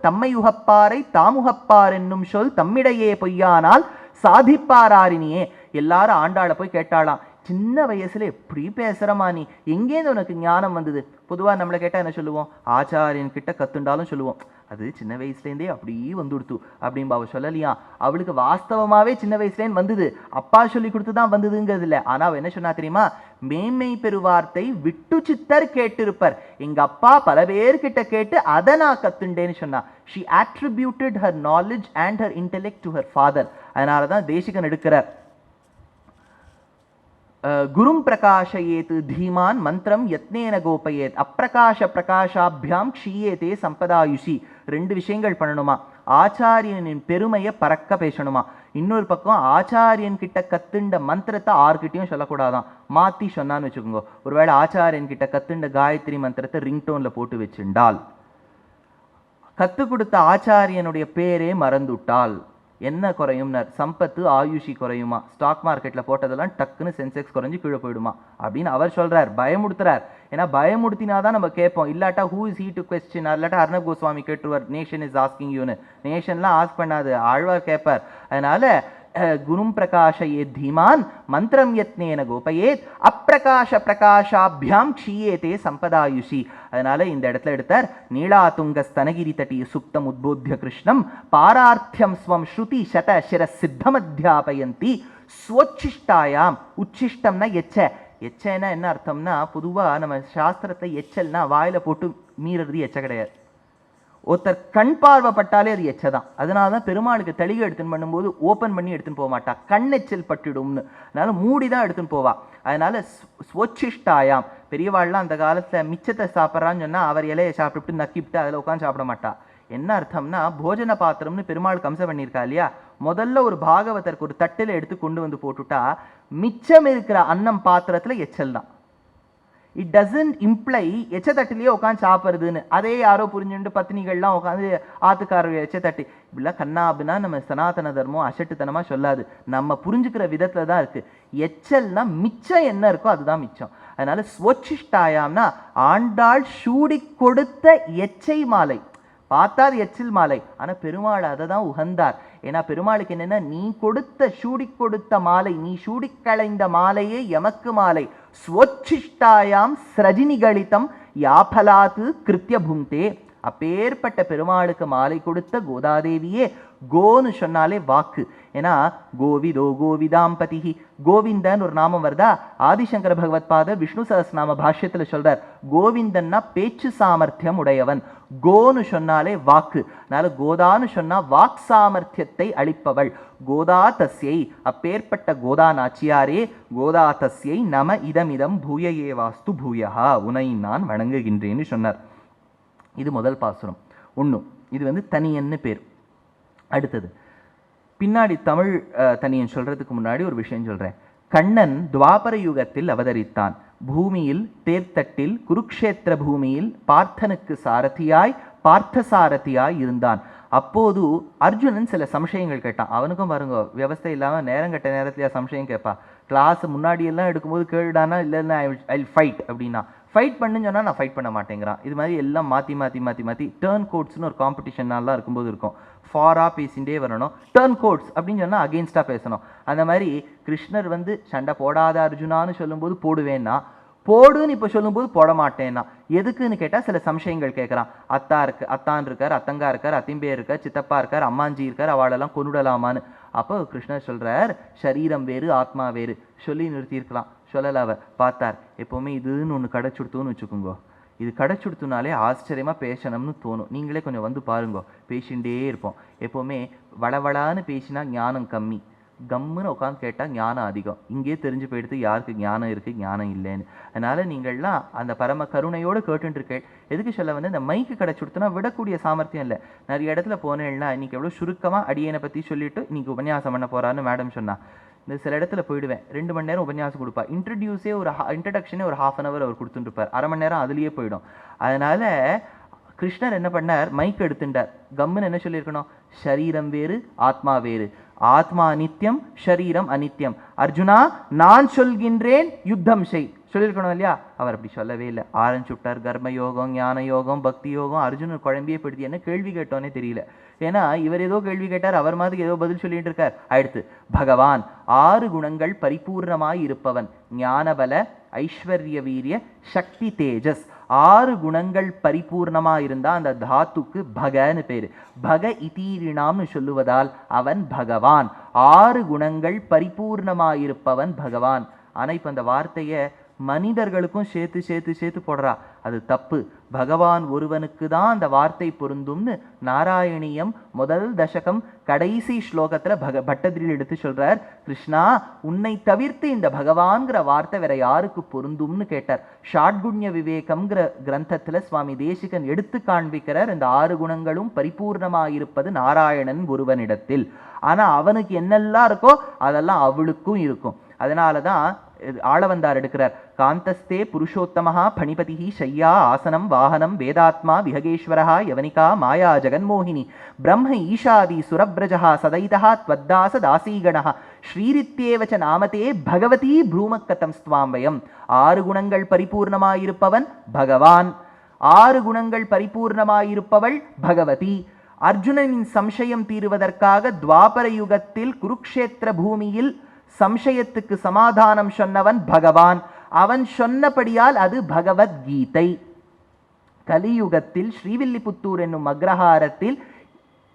தம்மையுகப்பாரை தாமுகப்பார் என்னும் சொல் தம்மிடையே பொய்யானால் சாதிப்பாரினியே. எல்லாரும் ஆண்டாளை போய் கேட்டாளாம், சின்ன வயசுல எப்படி பேசுறமா நீ, எங்கேருந்து உனக்கு ஞானம் வந்தது? பொதுவாக நம்மளை கேட்டால் என்ன சொல்லுவோம்? ஆச்சாரியன் கிட்ட கத்துண்டாலும் சொல்லுவோம், அது சின்ன வயசுலேருந்தே அப்படியே வந்துடுத்து அப்படின்பா. அவள் சொல்லலையா, அவளுக்கு வாஸ்தவமாகவே சின்ன வயசுலேருந்து வந்தது, அப்பா சொல்லி கொடுத்து தான் வந்ததுங்கிறது இல்லை. ஆனால் அவள் என்ன சொன்னா தெரியுமா? மேன்மை பெருவார்த்தை விட்டு சித்தர் கேட்டிருப்பர். எங்க அப்பா பல பேர்கிட்ட கேட்டு அதை நான் கத்துண்டேன்னு சொன்னா. She attributed her knowledge and her intellect to her father. அதனால தான் தேசிகன் எடுக்கிறார், குரும் பிரகாஷயேத் தீமான் மந்திரம் யத்னேன கோபயேத் அப்பிரகாஷ பிரகாஷாபியாம் க்ஷீயேதே சம்பதாயுஷி. 2 விஷயங்கள் பண்ணணுமா. ஆச்சாரியனின் பெருமையை பறக்க பேசணுமா. இன்னொரு பக்கம் ஆச்சாரியன் கிட்ட கத்துண்ட மந்திரத்தை ஆர்கிட்டையும் சொல்லக்கூடாதான். மாற்றி சொன்னான்னு வச்சுக்கோங்க. ஒருவேளை ஆச்சாரியன் கிட்ட கத்துண்ட காயத்ரி மந்திரத்தை ரிங்டோன்ல போட்டு வச்சுண்டால், கத்து கொடுத்த ஆச்சாரியனுடைய பேரே மறந்துட்டால் என்ன குறையும்னார்? சம்பத்து ஆயுஷி குறையுமா. ஸ்டாக் மார்க்கெட்டில் போட்டதெல்லாம் டக்குன்னு சென்செக்ஸ் குறைஞ்சி கீழே போயிடுமா அப்படின்னு அவர் சொல்கிறார், பயமுடுத்துறார். ஏன்னா பயமுடுத்தினாதான் நம்ம கேட்போம். இல்லாட்டா who is he to question, இல்லாட்டா அர்ணப் கோஸ்வாமி கேட்டுருவார், நேஷன் இஸ் ஆஸ்கிங் யூன்னு. நேஷன்லாம் ஆஸ்க் பண்ணாது, ஆழ்வார் கேட்பார். அதனால குரும் பிரகாஷயே தீமான் மந்திரம் யத்னேன கோபயேத் அப்பிரகாஷ பிரகாஷாபியாம் க்ஷீயேதே சம்பதாயுஷி. அதனால இந்த இடத்துல எடுத்தார், நீளாதுங்க ஸ்தனகிரி தட்டி சுப்தம் உத்போத்திய கிருஷ்ணம் பாரார்த்தியம் ஸ்வம் ஸ்ருதி சத சிர சித்தமத்யாபயந்தி ஸ்வச்சிஷ்டாயாம். உச்சிஷ்டம்னா எச்சைன்னா என்ன அர்த்தம்னா, பொதுவாக நம்ம சாஸ்திரத்தில் எச்சல்னா வாயில போட்டு மீறது எச்ச கிடையாது. ஒருத்தர் கண் பார்வைப்பட்டாலே அது எச்சை தான். அதனால தான் பெருமாளுக்கு தெளிகை எடுத்துன்னு பண்ணும்போது ஓப்பன் பண்ணி எடுத்துன்னு போக மாட்டா, கண்ணெச்சல் பட்டுடும்னு. அதனால மூடி தான் எடுத்துன்னு போவா. அதனால ஸ்வச்சிஷ்டாயாம், பெரியவாள்லாம் அந்த காலத்தில் மிச்சத்தை சாப்பிட்றான்னு சொன்னால் அவர் இலையை சாப்பிட்டு நக்கிவிட்டு அதில் உட்காந்து சாப்பிட மாட்டா. என்ன அர்த்தம்னா, போஜன பாத்திரம்னு பெருமாள் கம்சம் பண்ணியிருக்கா இல்லையா, முதல்ல ஒரு பாகவதற்கு ஒரு தட்டில் எடுத்து கொண்டு வந்து போட்டுட்டா மிச்சம் இருக்கிற அன்னம் பாத்திரத்தில் எச்சல் தான். இட் டசன்ட் இம்ப்ளை எச்ச தட்டிலேயே உட்காந்து சாப்பிட்றதுன்னு. அதே யாரோ புரிஞ்சுட்டு பத்தினிகள்லாம் உட்காந்து ஆத்துக்காரர் எச்ச தட்டி இப்படிலாம் கண்ணா அப்படின்னா நம்ம சனாதன தர்மம் அசட்டுத்தனமாக சொல்லாது, நம்ம புரிஞ்சுக்கிற விதத்தில் தான் இருக்குது. எச்சல்னா மிச்சம் என்ன இருக்கோ அதுதான் மிச்சம். அதனால ஸ்வச்சிஷ்டாயாம்னா ஆண்டாள் சூடி கொடுத்த எச்சை மாலை. பார்த்தா அது எச்சில் மாலை, ஆனால் பெருமாள் அதை தான் உகந்தார். ஏன்னா பெருமாளுக்கு என்னென்னா, நீ கொடுத்த சூடி கொடுத்த மாலை, நீ சூடி களைந்த மாலையே எமக்கு மாலை. ஸ்வச்சிஷ்டாயாம் ஸ்ரஜினிகளித்தம் யாபலாத்து கிருத்திய புங்கே. அப்பேற்பட்ட பெருமாளுக்கு மாலை கொடுத்த கோதாதேவியே, கோன்னு சொன்னாலே வாக்கு. ஏன்னா கோவிதோ கோவிதாம்பதிஹி, கோவிந்தன் ஒரு நாமம் வருதா, ஆதிசங்கர பகவத்பாதர் விஷ்ணு சஹஸ்ரநாம பாஷ்யத்தில் சொல்றார், கோவிந்தன்னா பேச்சு சாமர்த்தியம் உடையவன். கோன்னு சொன்னாலே வாக்கு. அதனால கோதான்னு சொன்னா வாக் சாமர்த்தியத்தை அளிப்பவள். கோதா தஸ்யை, அப்பேற்பட்ட கோதா நாச்சியாரே, கோதா தஸ்யை நம இதமிதம் பூயயே வாஸ்து பூயஹா, உனை நான் வணங்குகின்றேன்னு சொன்னார். இது முதல் பாசுரம். இது தனியன்னு பேர். அடுத்தது பின்னாடி தமிழ் தனியன் சொல்றதுக்கு முன்னாடி ஒரு விஷயம் சொல்றேன். கண்ணன் துவாபர யுகத்தில் அவதரித்தான். பூமியில் தேர்த்தட்டில் குருக்ஷேத்திர பூமியில் பார்த்தனுக்கு சாரதியாய் பார்த்தசாரதியாய் இருந்தான். அப்போது அர்ஜுனன் சில சம்சயங்கள் கேட்டான். அவனுக்கும் பாருங்க வியவஸ்தை இல்லாமல் நேரங்கட்ட நேரத்திலேயே சம்சயம் கேட்பா. கிளாஸ் முன்னாடியெல்லாம் எடுக்கும்போது கேளுடானா, இல்லைன்னா ஐ ஃபைட் அப்படின்னா, ஃபைட் பண்ணுன்னு சொன்னால் நான் ஃபைட் பண்ண மாட்டேங்கிறான். இது மாதிரி எல்லாம் மாற்றி டேர்ன் கோட்ஸ்னு ஒரு காம்படிஷன்லாம் இருக்கும்போது இருக்கும். ஃபாராக பேசிகிட்டே வரணும். டேர்ன் கோட்ஸ் அப்படின்னு சொன்னால் அகெயின்ஸ்டாக பேசணும். அந்த மாதிரி கிருஷ்ணர் சண்டை போடாத அர்ஜுனான்னு சொல்லும்போது போடுவேன்னா, போடுன்னு இப்போ சொல்லும்போது போட மாட்டேன்னா. எதுக்குன்னு கேட்டால் சில சம்சயங்கள் கேட்குறான். அத்தான் இருக்கார், அத்தங்கா இருக்கார், அத்திம்பே இருக்கார், சித்தப்பா இருக்கார், அம்மாஞ்சி இருக்கார், அவளெல்லாம் கொண்டுடலாமான்னு. அப்போ கிருஷ்ணர் சொல்கிறார், சரீரம் வேறு ஆத்மா வேறு. சொல்லி நிறுத்தியிருக்கலாம், சொல்லலை. அவர் பார்த்தார், எப்போவுமே இதுன்னு ஒன்று கிடச்சுடுத்துன்னு வச்சுக்கோங்க. இது கிடச்சுடுத்துனாலே ஆச்சரியமாக பேசணும்னு தோணும். நீங்களே கொஞ்சம் வந்து பாருங்க, பேசிகிட்டே இருப்போம். எப்போவுமே வளவளான்னு பேசினா ஞானம் கம்மி, கம்முன்னு உட்காந்து கேட்டால் ஞானம் அதிகம். இங்கேயே தெரிஞ்சு போயிடுது யாருக்கு ஞானம் இருக்குது ஞானம் இல்லைன்னு. அதனால் நீங்கள்லாம் அந்த பரம கருணையோடு கேட்டுருக்கேன். எதுக்கு சொல்ல இந்த மைக்கு கிடச்சுடுத்துனா விடக்கூடிய சாமர்த்தியம் இல்லை. நிறைய இடத்துல போனேன்னா இன்றைக்கி எவ்வளோ சுருக்கமாக அடியனை பற்றி சொல்லிவிட்டு இன்றைக்கி உபன்யாசம் பண்ண போகிறான்னு மேடம் சொன்னா. இந்த சில இடத்துல போயிடுவேன், 2 மணி நேரம் உபன்யாசம் கொடுப்பா. இன்ட்ரடக்ஷனே ஒரு 1/2 hour அவர் கொடுத்துட்டுருப்பார், 1/2 மணி நேரம் அதுலேயே போயிடும். அதனால் கிருஷ்ணர் என்ன பண்ணார், மைக் எடுத்துட்டார். கம்முன்னு என்ன சொல்லியிருக்கணும், சரீரம் வேறு ஆத்மா வேறு, ஆத்மா அனித்யம் சரீரம் அனித்யம், அர்ஜுனா நான் சொல்கின்றேன் யுத்தம் செய் சொல்லியிருக்கணும் இல்லையா. அவர் அப்படி சொல்லவே இல்லை. ஆரம்பிச்சுட்டார் கர்ம யோகம், ஞான யோகம், பக்தி யோகம். அர்ஜுனன் குழம்பியே படுத்தி என்ன கேள்வி கேட்டோன்னே தெரியல. ஏன்னா இவர் ஏதோ கேள்வி கேட்டார், அவர் மாதிரி ஏதோ பதில் சொல்லிட்டு இருக்கார். அடுத்து பகவான் 6 குணங்கள் பரிபூர்ணமாய் இருப்பவன். ஞானபல ஐஸ்வர்ய வீரிய சக்தி தேஜஸ் 6 குணங்கள் பரிபூர்ணமா இருந்தா அந்த தாத்துக்கு பகன்னு பேரு. பக இதீரினாம்னு சொல்லுவதால் அவன் பகவான். 6 குணங்கள் பரிபூர்ணமாயிருப்பவன் பகவான். ஆனா இப்ப அந்த வார்த்தையை மனிதர்களுக்கும் சேர்த்து சேர்த்து சேர்த்து போடுறா, அது தப்பு. பகவான் ஒருவனுக்கு தான் அந்த வார்த்தை பொருந்தும்னு நாராயணியம் முதல் தசகம் கடைசி ஸ்லோகத்துல பட்டதிரியில் எடுத்து சொல்றார். கிருஷ்ணா உன்னை தவிர்த்து இந்த பகவான்கிற வார்த்தை வேற யாருக்கு பொருந்தும்னு கேட்டார். ஷாட்குண்ய விவேகம்ங்கிற கிரந்தத்துல சுவாமி தேசிகன் எடுத்து காண்பிக்கிறார். இந்த 6 குணங்களும் பரிபூர்ணமாயிருப்பது நாராயணன் ஒருவனிடத்தில். ஆனா அவனுக்கு என்னெல்லாம் இருக்கோ அதெல்லாம் அவளுக்கும் இருக்கும். அதனாலதான் ஆளவந்தார் எடுக்கிறார். காந்தஸ்தே புருஷோத்தமஹா பணிபதிஹி ஷய்யா ஆசனம் வாகனம் வேதாத்மா விஹகேஸ்வரஹா யவனிகா மாயா ஜெகன்மோகினி பிரம்ம ஈஷாதி சுரப்ரஜஹா சதைதஹா த்வத்தாச தாசீகணஹ ஸ்ரீரித்யேவச்ச நாமதே பகவதி ப்ரூமக்கதம் ஸ்வாம்பயம். 6 குணங்கள் பரிபூர்ணமாயிருப்பவன் பகவான், 6 குணங்கள் பரிபூர்ணமாயிருப்பவள் பகவதி. அர்ஜுனனின் சம்சயம் தீருவதற்காக துவாபர யுகத்தில் குருக்ஷேத்திர பூமியில் சம்சயத்துக்கு சமாதானம் சொன்னவன் பகவான். அவன் சொன்னபடியால் அது பகவத்கீதை. கலியுகத்தில் ஸ்ரீவில்லிபுத்தூர் என்னும் அக்ரஹாரத்தில்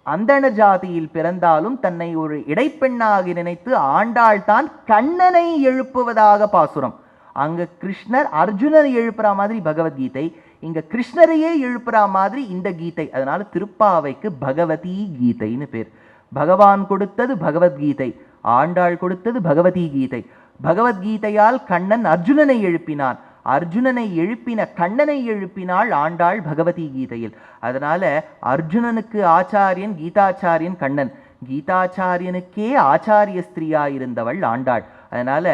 அந்தண ஜாதியில் பிறந்தாலும் தன்னை ஒரு இடைப்பெண்ணாக நினைத்து ஆண்டாள் தான் கண்ணனை எழுப்புவதாக பாசுரம். அங்க கிருஷ்ணர் அர்ஜுனரை எழுப்புற மாதிரி பகவத்கீதை, இங்க கிருஷ்ணரையே எழுப்புற மாதிரி இந்த கீதை. அதனால திருப்பாவைக்கு பகவதி கீதைன்னு பேர். பகவான் கொடுத்தது பகவத்கீதை, ஆண்டாள் கொடுத்தது பகவதி கீதை. பகவத்கீதையால் கண்ணன் அர்ஜுனனை எழுப்பினான், அர்ஜுனனை எழுப்பின கண்ணனை எழுப்பினாள் ஆண்டாள் பகவதி கீதையில். அதனால அர்ஜுனனுக்கு ஆச்சாரியன் கீதாச்சாரியன் கண்ணன், கீதாச்சாரியனுக்கே ஆச்சாரிய ஸ்திரீயா இருந்தவள் ஆண்டாள். அதனால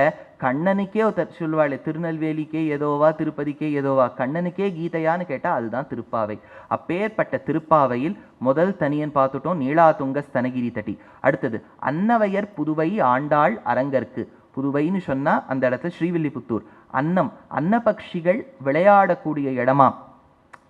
கண்ணனுக்கே சொல்வாள், திருநெல்வேலிக்கே ஏதோவா திருப்பதிக்கே ஏதோவா, கண்ணனுக்கே கீதையான்னு கேட்டா அதுதான் திருப்பாவை. அப்பேற்பட்ட திருப்பாவையில் முதல் தனியன் பார்த்துட்டோம், நீளாதுங்க ஸ்தனகிரி தட்டி. அடுத்தது அன்னவையர் புதுவை ஆண்டாள் அரங்கற்கு. புதுவைன்னு சொன்னா அந்த இடத்துல ஸ்ரீவில்லிபுத்தூர். அன்னம் அன்னபக்ஷிகள் விளையாடக்கூடிய இடமா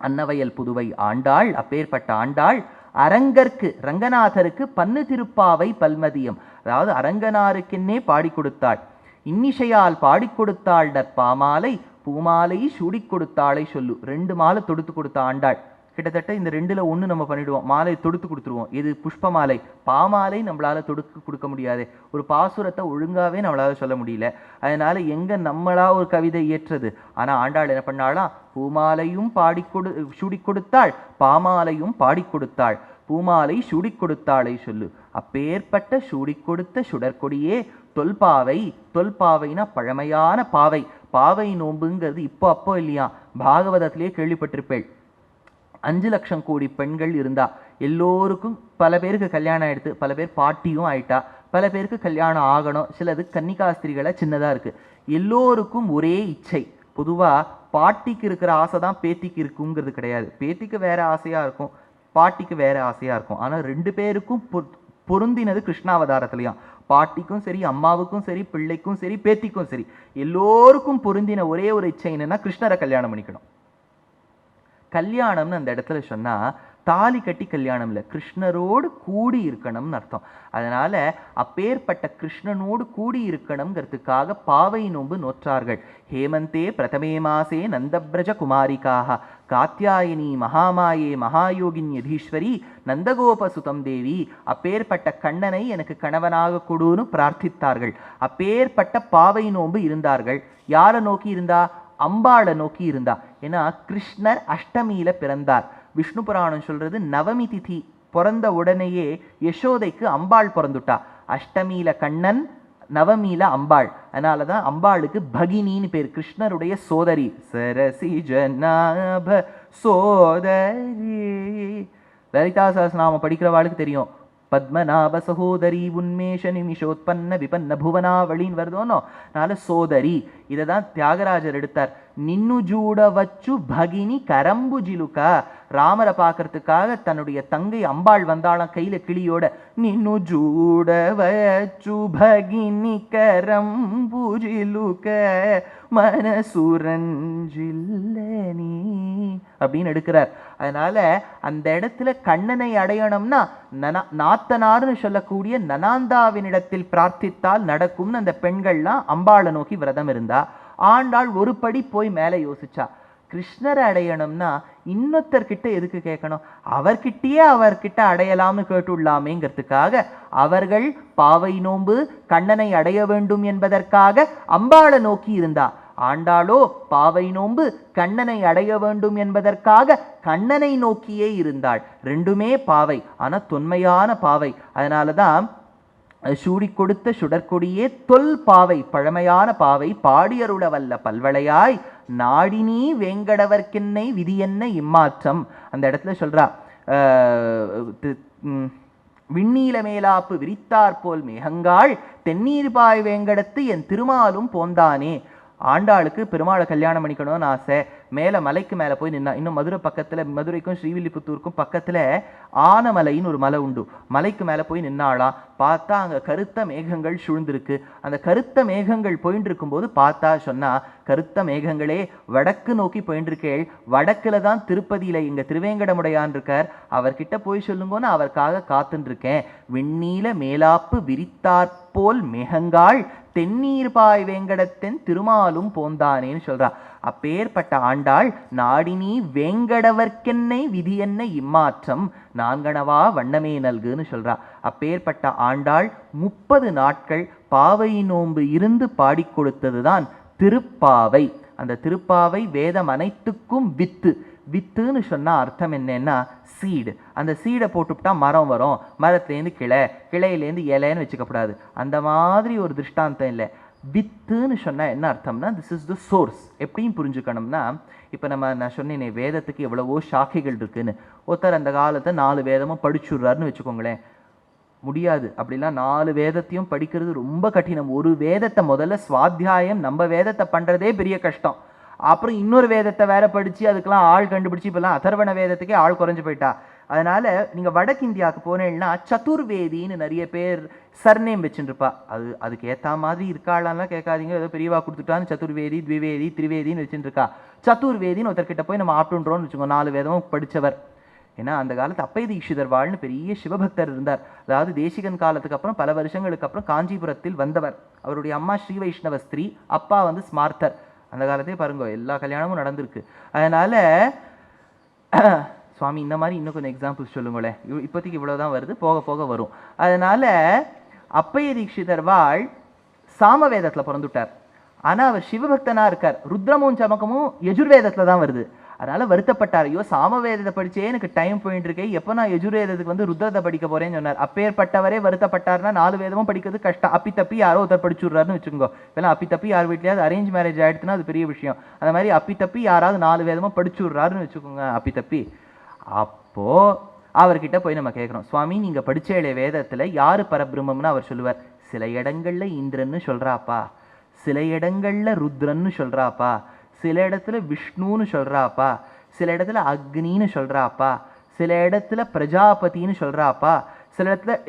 அன்னவயல் புதுவை ஆண்டாள். அப்பேற்பட்ட ஆண்டாள் அரங்கற்கு ரங்கநாதருக்கு பன்னு திருப்பாவை பல்மதியம், அதாவது அரங்கனாருக்கென்னே பாடி கொடுத்தாள். இன்னிசையால் பாடி கொடுத்தாள் பாமாலை பூமாலை சூடி கொடுத்தாளை சொல்லு. 2 மாலை தொடுத்து கொடுத்த ஆண்டாள். கிட்டத்தட்ட இந்த 2ல் 1 நம்ம பண்ணிடுவோம், மாலை தொடுத்து கொடுத்துருவோம். இது புஷ்ப மாலை, பாமாலை நம்மளால தொடுத்து கொடுக்க முடியாது, ஒரு பாசுரத்தை ஒழுங்காவே நம்மளால சொல்ல முடியல. அதனால எங்க நம்மளா ஒரு கவிதை ஏற்றது. ஆனா ஆண்டாள் என்ன பண்ணாலாம், பூமாலையும் சூடி கொடுத்தாள், பாமாலையும் பாடி கொடுத்தாள், பூமாலை சூடி கொடுத்தாளை சொல்லு. அப்பேற்பட்ட சூடி கொடுத்த சுடற்கொடியே தொல்பாவை. தொல்பாவைனா பழமையான பாவை. பாவை நோம்புங்கிறது அப்போ இல்லையா, பாகவதத்திலேயே கேள்விப்பட்டிருப்பேள். 5 லட்சம் கோடி பெண்கள் இருந்தா, எல்லோருக்கும் பல பேருக்கு கல்யாணம் ஆயிடுத்து, பல பேர் பாட்டியும் ஆயிட்டா, பல பேருக்கு கல்யாணம் ஆகணும், சிலது கன்னிகாஸ்திரிகளை சின்னதா இருக்கு. எல்லோருக்கும் ஒரே இச்சை. பொதுவா பாட்டிக்கு இருக்கிற ஆசை தான் பேத்திக்கு இருக்குங்கிறது கிடையாது. பேத்திக்கு வேற ஆசையா இருக்கும், பாட்டிக்கு வேற ஆசையா இருக்கும். ஆனா 2 பேருக்கும் பொருந்தினது கிருஷ்ணாவதாரத்திலையும். பாட்டிக்கும் சரி, அம்மாவுக்கும் சரி, பிள்ளைக்கும் சரி, பேத்திக்கும் சரி, எல்லோருக்கும் பொருந்தின ஒரே ஒரு இச்சை என்னன்னா கிருஷ்ணரை கல்யாணம் பண்ணிக்கணும். கல்யாணம்னு அந்த இடத்துல சொன்னா தாலி கட்டி கல்யாணம் இல்லை, கிருஷ்ணரோடு கூடி இருக்கணும்னு அர்த்தம். அதனால அப்பேற்பட்ட கிருஷ்ணனோடு கூடி இருக்கணுங்கிறதுக்காக பாவை நோன்பு நோற்றார்கள். ஹேமந்தே பிரதமே மாசே நந்தபிரஜ குமாரிக்காக காத்தியாயினி மகாமாயே மகாயோகின் யதீஸ்வரி நந்தகோபசுதம் தேவி. அப்பேற்பட்ட கண்ணனை எனக்கு கணவனாக கொடுன்னு பிரார்த்தித்தார்கள். அப்பேற்பட்ட பாவை நோன்பு இருந்தார்கள். யாரை நோக்கி இருந்தா, அம்பாளை நோக்கி இருந்தா. ஏன்னா கிருஷ்ணர் அஷ்டமியில பிறந்தார். விஷ்ணு புராணம் சொல்றது நவமி திதி பிறந்த உடனேயே யசோதைக்கு அம்பாள் பிறந்துட்டா. அஷ்டமியில கண்ணன், நவமியில அம்பாள். அதனாலதான் அம்பாளுக்கு பகினின்னு பேர், கிருஷ்ணருடைய சோதரி. சரசி ஜனாப சோதரி. லலிதா சஹஸ்ரநாமம் படிக்கிறவாளுக்கு தெரியும், பத்மநாப சகோதரி உன்மேஷ நிமிஷோத்பன்ன விபன்ன புவனாவளின்னு வருதோனோ, அதனால சோதரி. இதை தான் தியாகராஜர் எடுத்தார். நின்னு ஜூட வச்சு பகினி கரம்பு ஜிலுக்கா. ராமரை பார்க்கறதுக்காக தன்னுடைய தங்கை அம்பாள் வந்தாளாம் கையில கிளியோட. நின்னு ஜூட வச்சு பகினி கரம்பு ஜிலுக்க மனசுரஞ்சில்லனி அப்படின்னு எடுக்கிறார். அதனால அந்த இடத்துல கண்ணனை அடையணும்னா நாத்தனார்னு சொல்லக்கூடிய நனாந்தாவினிடத்தில் பிரார்த்தித்தால் நடக்கும்னு அந்த பெண்கள்லாம் அம்பாளை நோக்கி விரதம் இருந்தா. ஆண்டாள் ஒரு படி போய் மேலே யோசிச்சா, கிருஷ்ணரை அடையணும்னா இன்னொருத்தர்கிட்ட எதுக்கு கேட்கணும், அவர்கிட்ட அடையலாம்னு கேட்டுள்ளாமேங்கிறதுக்காக அவர்கள் பாவை நோன்பு கண்ணனை அடைய வேண்டும் என்பதற்காக அம்பாளை நோக்கி இருந்தா. ஆண்டாளோ பாவை நோன்பு கண்ணனை அடைய வேண்டும் என்பதற்காக கண்ணனை நோக்கியே இருந்தாள். 2மே பாவை, ஆனா தொன்மையான பாவை. அதனாலதான் சூடி கொடுத்த சுடற்கொடியே தொல் பாவை, பழமையான பாவை. பாடியருள வல்ல பல்வளையாய் நாடினி வேங்கடவர்க்கென்னை விதி என்ன இம்மாற்றம். அந்த இடத்துல சொல்றா, விண்ணீல மேலாப்பு விரித்தார் போல் மேகங்காள் தென்னீர் பாய் வேங்கடத்து என் திருமாலும் போந்தானே. ஆண்டாளுக்கு பெருமாளை கல்யாணம் பண்ணிக்கணும்னு ஆசை. மேலே மலைக்கு மேலே போய் நின்னா. இன்னும் மதுரை பக்கத்தில், மதுரைக்கும் ஸ்ரீவில்லிபுத்தூருக்கும் பக்கத்தில் ஆனமலைன்னு ஒரு மலை உண்டு. மலைக்கு மேலே போய் நின்னாலாம். பார்த்தா அங்கே கருத்த மேகங்கள் சூழ்ந்திருக்கு. அந்த கருத்த மேகங்கள் போயின்னு இருக்கும்போது பார்த்தா சொன்னா, கருத்த மேகங்களே வடக்கு நோக்கி போயின்னு இருக்கேள், வடக்குல தான் திருப்பதியில எங்க திருவேங்கடமுடையான் இருக்கார், அவர்கிட்ட போய் சொல்லுங்கன்னு அவருக்காக காத்துன்னு இருக்கேன். விண்ணீல மேலாப்பு விரித்தாற்போல் மேகங்காள் தென்னீர் பாய் வேங்கடத்தென் திருமாலும் போந்தானேன்னு சொல்றா. அப்பேற்பட்ட ஆண்டாள் நாடினி வேங்கடவர்க்கென்னை விதி என்ன இம்மாற்றம் நான்கணவா வண்ணமே நல்குன்னு சொல்றா. அப்பேற்பட்ட ஆண்டாள் 30 நாட்கள் பாவை நோன்பு இருந்து பாடி கொடுத்ததுதான் திருப்பாவை. அந்த திருப்பாவை வேதம் அனைத்துக்கும் வித்து. வித்துன்னு சொன்னா அர்த்தம் என்னன்னா சீடு. அந்த சீடை போட்டுவிட்டா மரம் வரும், மரத்துலேருந்து கிளை, கிளையிலேருந்து இலைன்னு வச்சுக்கப்படாது. அந்த மாதிரி ஒரு திருஷ்டாந்தம் இல்லை. வித்துன்னு சொன்னால் என்ன அர்த்தம்னா திஸ் இஸ் த சோர்ஸ். எப்படியும் புரிஞ்சுக்கணும்னா, இப்போ நான் சொன்னேனே வேதத்துக்கு எவ்வளவோ சாக்கைகள் இருக்குன்னு. ஒருத்தர் அந்த காலத்தை 4 வேதமும் படிச்சுடுறாருன்னு வச்சுக்கோங்களேன். முடியாது. அப்படிலாம் 4 வேதத்தையும் படிக்கிறது ரொம்ப கடினம். ஒரு வேதத்தை முதல்ல சுவாத்தியாயம், நம்ம வேதத்தை பண்ணுறதே பெரிய கஷ்டம். அப்புறம் இன்னொரு வேதத்தை வேற படித்து அதுக்கெல்லாம் ஆள் கண்டுபிடிச்சி, இப்போல்லாம் அதர்வண வேதத்துக்கே ஆள் குறைஞ்சு போயிட்டா. அதனால நீங்கள் வடக்கு இந்தியாவுக்கு போனேன்னா சதுர்வேதின்னு நிறைய பேர் சர்நேம் வச்சுருப்பா. அதுக்கு ஏற்ற மாதிரி இருக்காளான்லாம் கேட்காதீங்க. ஏதோ பெரியவா கொடுத்துட்டான்னு சதுர்வேதி, த்விவேதி, திரிவேதின்னு வச்சுருக்கா. சதுர்வேதின்னு ஒருத்தர்கிட்ட போய் நம்ம ஆட்டுன்றோன்னு வச்சுக்கோங்க, 4 வேதமும் படித்தவர். ஏன்னா அந்த காலத்து அப்பை தீட்சிதர் வாழ்னு பெரிய சிவபக்தர் இருந்தார். அதாவது தேசிகன் காலத்துக்கு அப்புறம் பல வருஷங்களுக்கு அப்புறம் காஞ்சிபுரத்தில் வந்தவர். அவருடைய அம்மா ஸ்ரீ வைஷ்ணவ ஸ்திரீ, அப்பா ஸ்மார்த்தர். அந்த காலத்தே பாருங்க எல்லா கல்யாணமும் நடந்திருக்கு. அதனால சுவாமி இந்த மாதிரி இன்னும் கொஞ்சம் எக்ஸாம்பிள்ஸ் சொல்லுங்களேன். இப்போதைக்கு இவ்வளோதான் வருது, போக போக வரும். அதனால அப்பைய தீட்சிதர் வாழ் சாமவேதத்தில் பிறந்துட்டார். ஆனால் அவர் சிவபக்தனாக இருக்கார். ருத்ரமும் சமக்கமும் யஜுர்வேதத்தில் தான் வருது. அதனால வருத்தப்பட்டார். ஐயோ சாமவேதத்தை படிச்சே எனக்கு டைம் போயிட்டு இருக்கேன், எப்போ நான் யஜுர்வேதத்துக்கு ருத்ரத்தை படிக்க போறேன்னு சொன்னார். அப்பேற்பட்டவரே வருத்தப்பட்டார்னா 4 வேதமும் படிக்கிறது கஷ்டம். அப்பி தப்பி யாரோ ஒருத்தர் படிச்சுடுறாருன்னு வச்சுக்கோங்க. இப்பெல்லாம் அப்பி தப்பி யார் வீட்லையாவது அரேஞ்ச் மேரேஜ் ஆயிடுச்சுன்னா அது பெரிய விஷயம். அந்த மாதிரி அப்பி தப்பி யாராவது 4 வேதமும் படிச்சுடுறாருன்னு வச்சுக்கோங்க, அப்பி தப்பி. அப்போ அவர்கிட்ட போய் நம்ம கேட்குறோம், சுவாமி நீங்க படிச்ச வேதத்துல யாரு பரபிரம்மம்னு அவர் சொல்லுவார். சில இடங்கள்ல இந்திரன்னு சொல்றாப்பா, சில இடங்கள்ல ருத்ரன்னு சொல்றாப்பா, சில இடத்துல விஷ்ணுன்னு சொல்றாப்பா, சில இடத்துல அக்னின்னு சொல்றாப்பா, சில இடத்துல பிரஜாபதினு சொல்றாப்பா, சில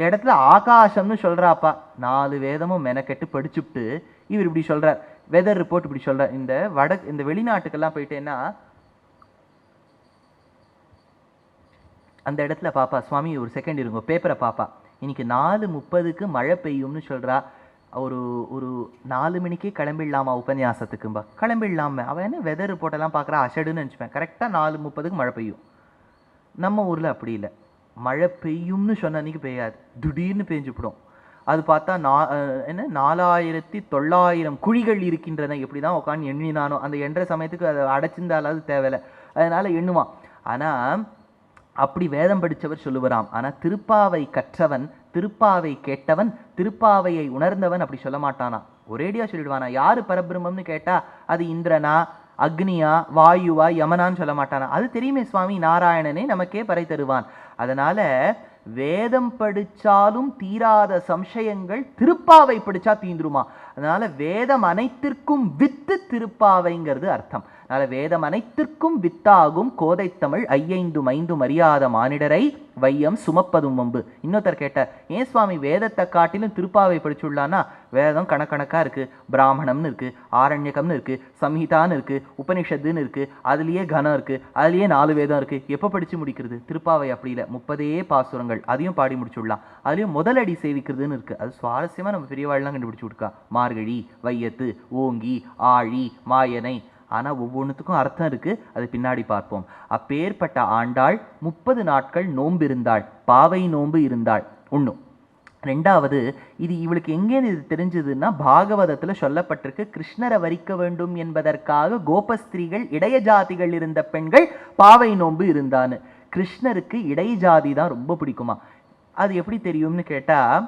இடத்துல ஆகாசம்னு சொல்றாப்பா. 4 வேதமும் மெனக்கெட்டு படிச்சுட்டு இவர் இப்படி சொல்றார். வெதர் ரிப்போர்ட் இப்படி சொல்றார். இந்த வெளிநாட்டுக்கெல்லாம் போயிட்டேன்னா அந்த இடத்துல பாப்பா, சுவாமி ஒரு செகண்ட் இருங்க, பேப்பரை பாப்பா, இன்னைக்கு 4:30க்கு மழை பெய்யும்னு சொல்றா. ஒரு 4 மணிக்கே கிளம்பிடலாமா உபன்யாசத்துக்கும்பா? கிளம்பிடலாமே. அவன் என்ன வெதர் ரிப்போர்ட்டெல்லாம் பார்க்குறா, அஷடுன்னு நினச்சிப்பேன். கரெக்டாக 4:30க்கு மழை பெய்யும். நம்ம ஊரில் அப்படி இல்லை. மழை பெய்யும்னு சொன்ன அன்றைக்கி பெய்யாது, திடீர்னு பெஞ்சுப்பிடும். அது பார்த்தா 4900 குழிகள் இருக்கின்றன. எப்படி தான் உட்காந்து எண்ணினானோ, அந்த எண்ணுற சமயத்துக்கு அதை அடைச்சிருந்தாலாவது தேவையில்லை, அதனால் எண்ணுவான். ஆனால் அப்படி வேதம் படித்தவர் சொல்லுவராம். ஆனால் திருப்பாவை கற்றவன், திருப்பாவை கேட்டவன், திருப்பாவையை உணர்ந்தவன் அப்படி சொல்ல மாட்டானா, ஒரேடியா சொல்லிடுவானா. யாரு பரபிரம்மம்னு கேட்டா அது இந்திரனா, அக்னியா, வாயுவா, யமனான்னு சொல்ல மாட்டானா. அது தெரியுமே சுவாமி, நாராயணனே நமக்கே பறை தருவான். அதனால வேதம் படிச்சாலும் தீராத சம்சயங்கள் திருப்பாவை படிச்சா தீந்துருமா. அதனால வேதம் அனைத்திற்கும் வித்து திருப்பாவைங்கிறது அர்த்தம். அதனால வேதம் அனைத்திற்கும் வித்தாகும் கோதைத்தமிழ் 5 அறியாத மானிடரை வையம் சுமப்பதும் வம்பு. இன்னொருத்தர் கேட்டார், ஏன் சுவாமி வேதத்தை காட்டிலும் திருப்பாவை படிச்சுள்ளான்னா, வேதம் கணக்கணக்காக இருக்குது. பிராமணம்னு இருக்குது, ஆரண்யகம்னு இருக்குது, சம்ஹிதான்னு இருக்குது, உபனிஷத்துன்னு இருக்குது, அதுலேயே கனம் இருக்குது, அதுலேயே 4 வேதம் இருக்குது. எப்போ படித்து முடிக்கிறது? திருப்பாவை அப்படி இல்லை, 30 பாசுரங்கள், அதையும் பாடி முடிச்சுடலாம். அதுலேயும் முதலடி சேவிக்கிறதுன்னு இருக்குது. அது சுவாரஸ்யமாக நம்ம பெரியவாழ்லாம் கண்டுபிடிச்சி விட்ருக்கா. மார்கழி, வையத்து, ஓங்கி, ஆழி, மாயனை. ஆனால் ஒவ்வொன்றுத்துக்கும் அர்த்தம் இருக்குது, அது பின்னாடி பார்ப்போம். அப்பேற்பட்ட ஆண்டாள் 30 நாட்கள் நோன்பு இருந்தாள், பாவை நோன்பு இருந்தாள். ஒன்றும். ரெண்டாவது, இது இவளுக்கு எங்கே இது தெரிஞ்சதுன்னா, பாகவதத்தில் சொல்லப்பட்டிருக்கு, கிருஷ்ணரை வரிக்க வேண்டும் என்பதற்காக கோபஸ்திரீகள், இடைய ஜாதிகள் இருந்த பெண்கள் பாவை நோன்பு இருந்தான்னு. கிருஷ்ணருக்கு இடைய ஜாதி தான் ரொம்ப பிடிக்குமா. அது எப்படி தெரியும்னு கேட்டால்,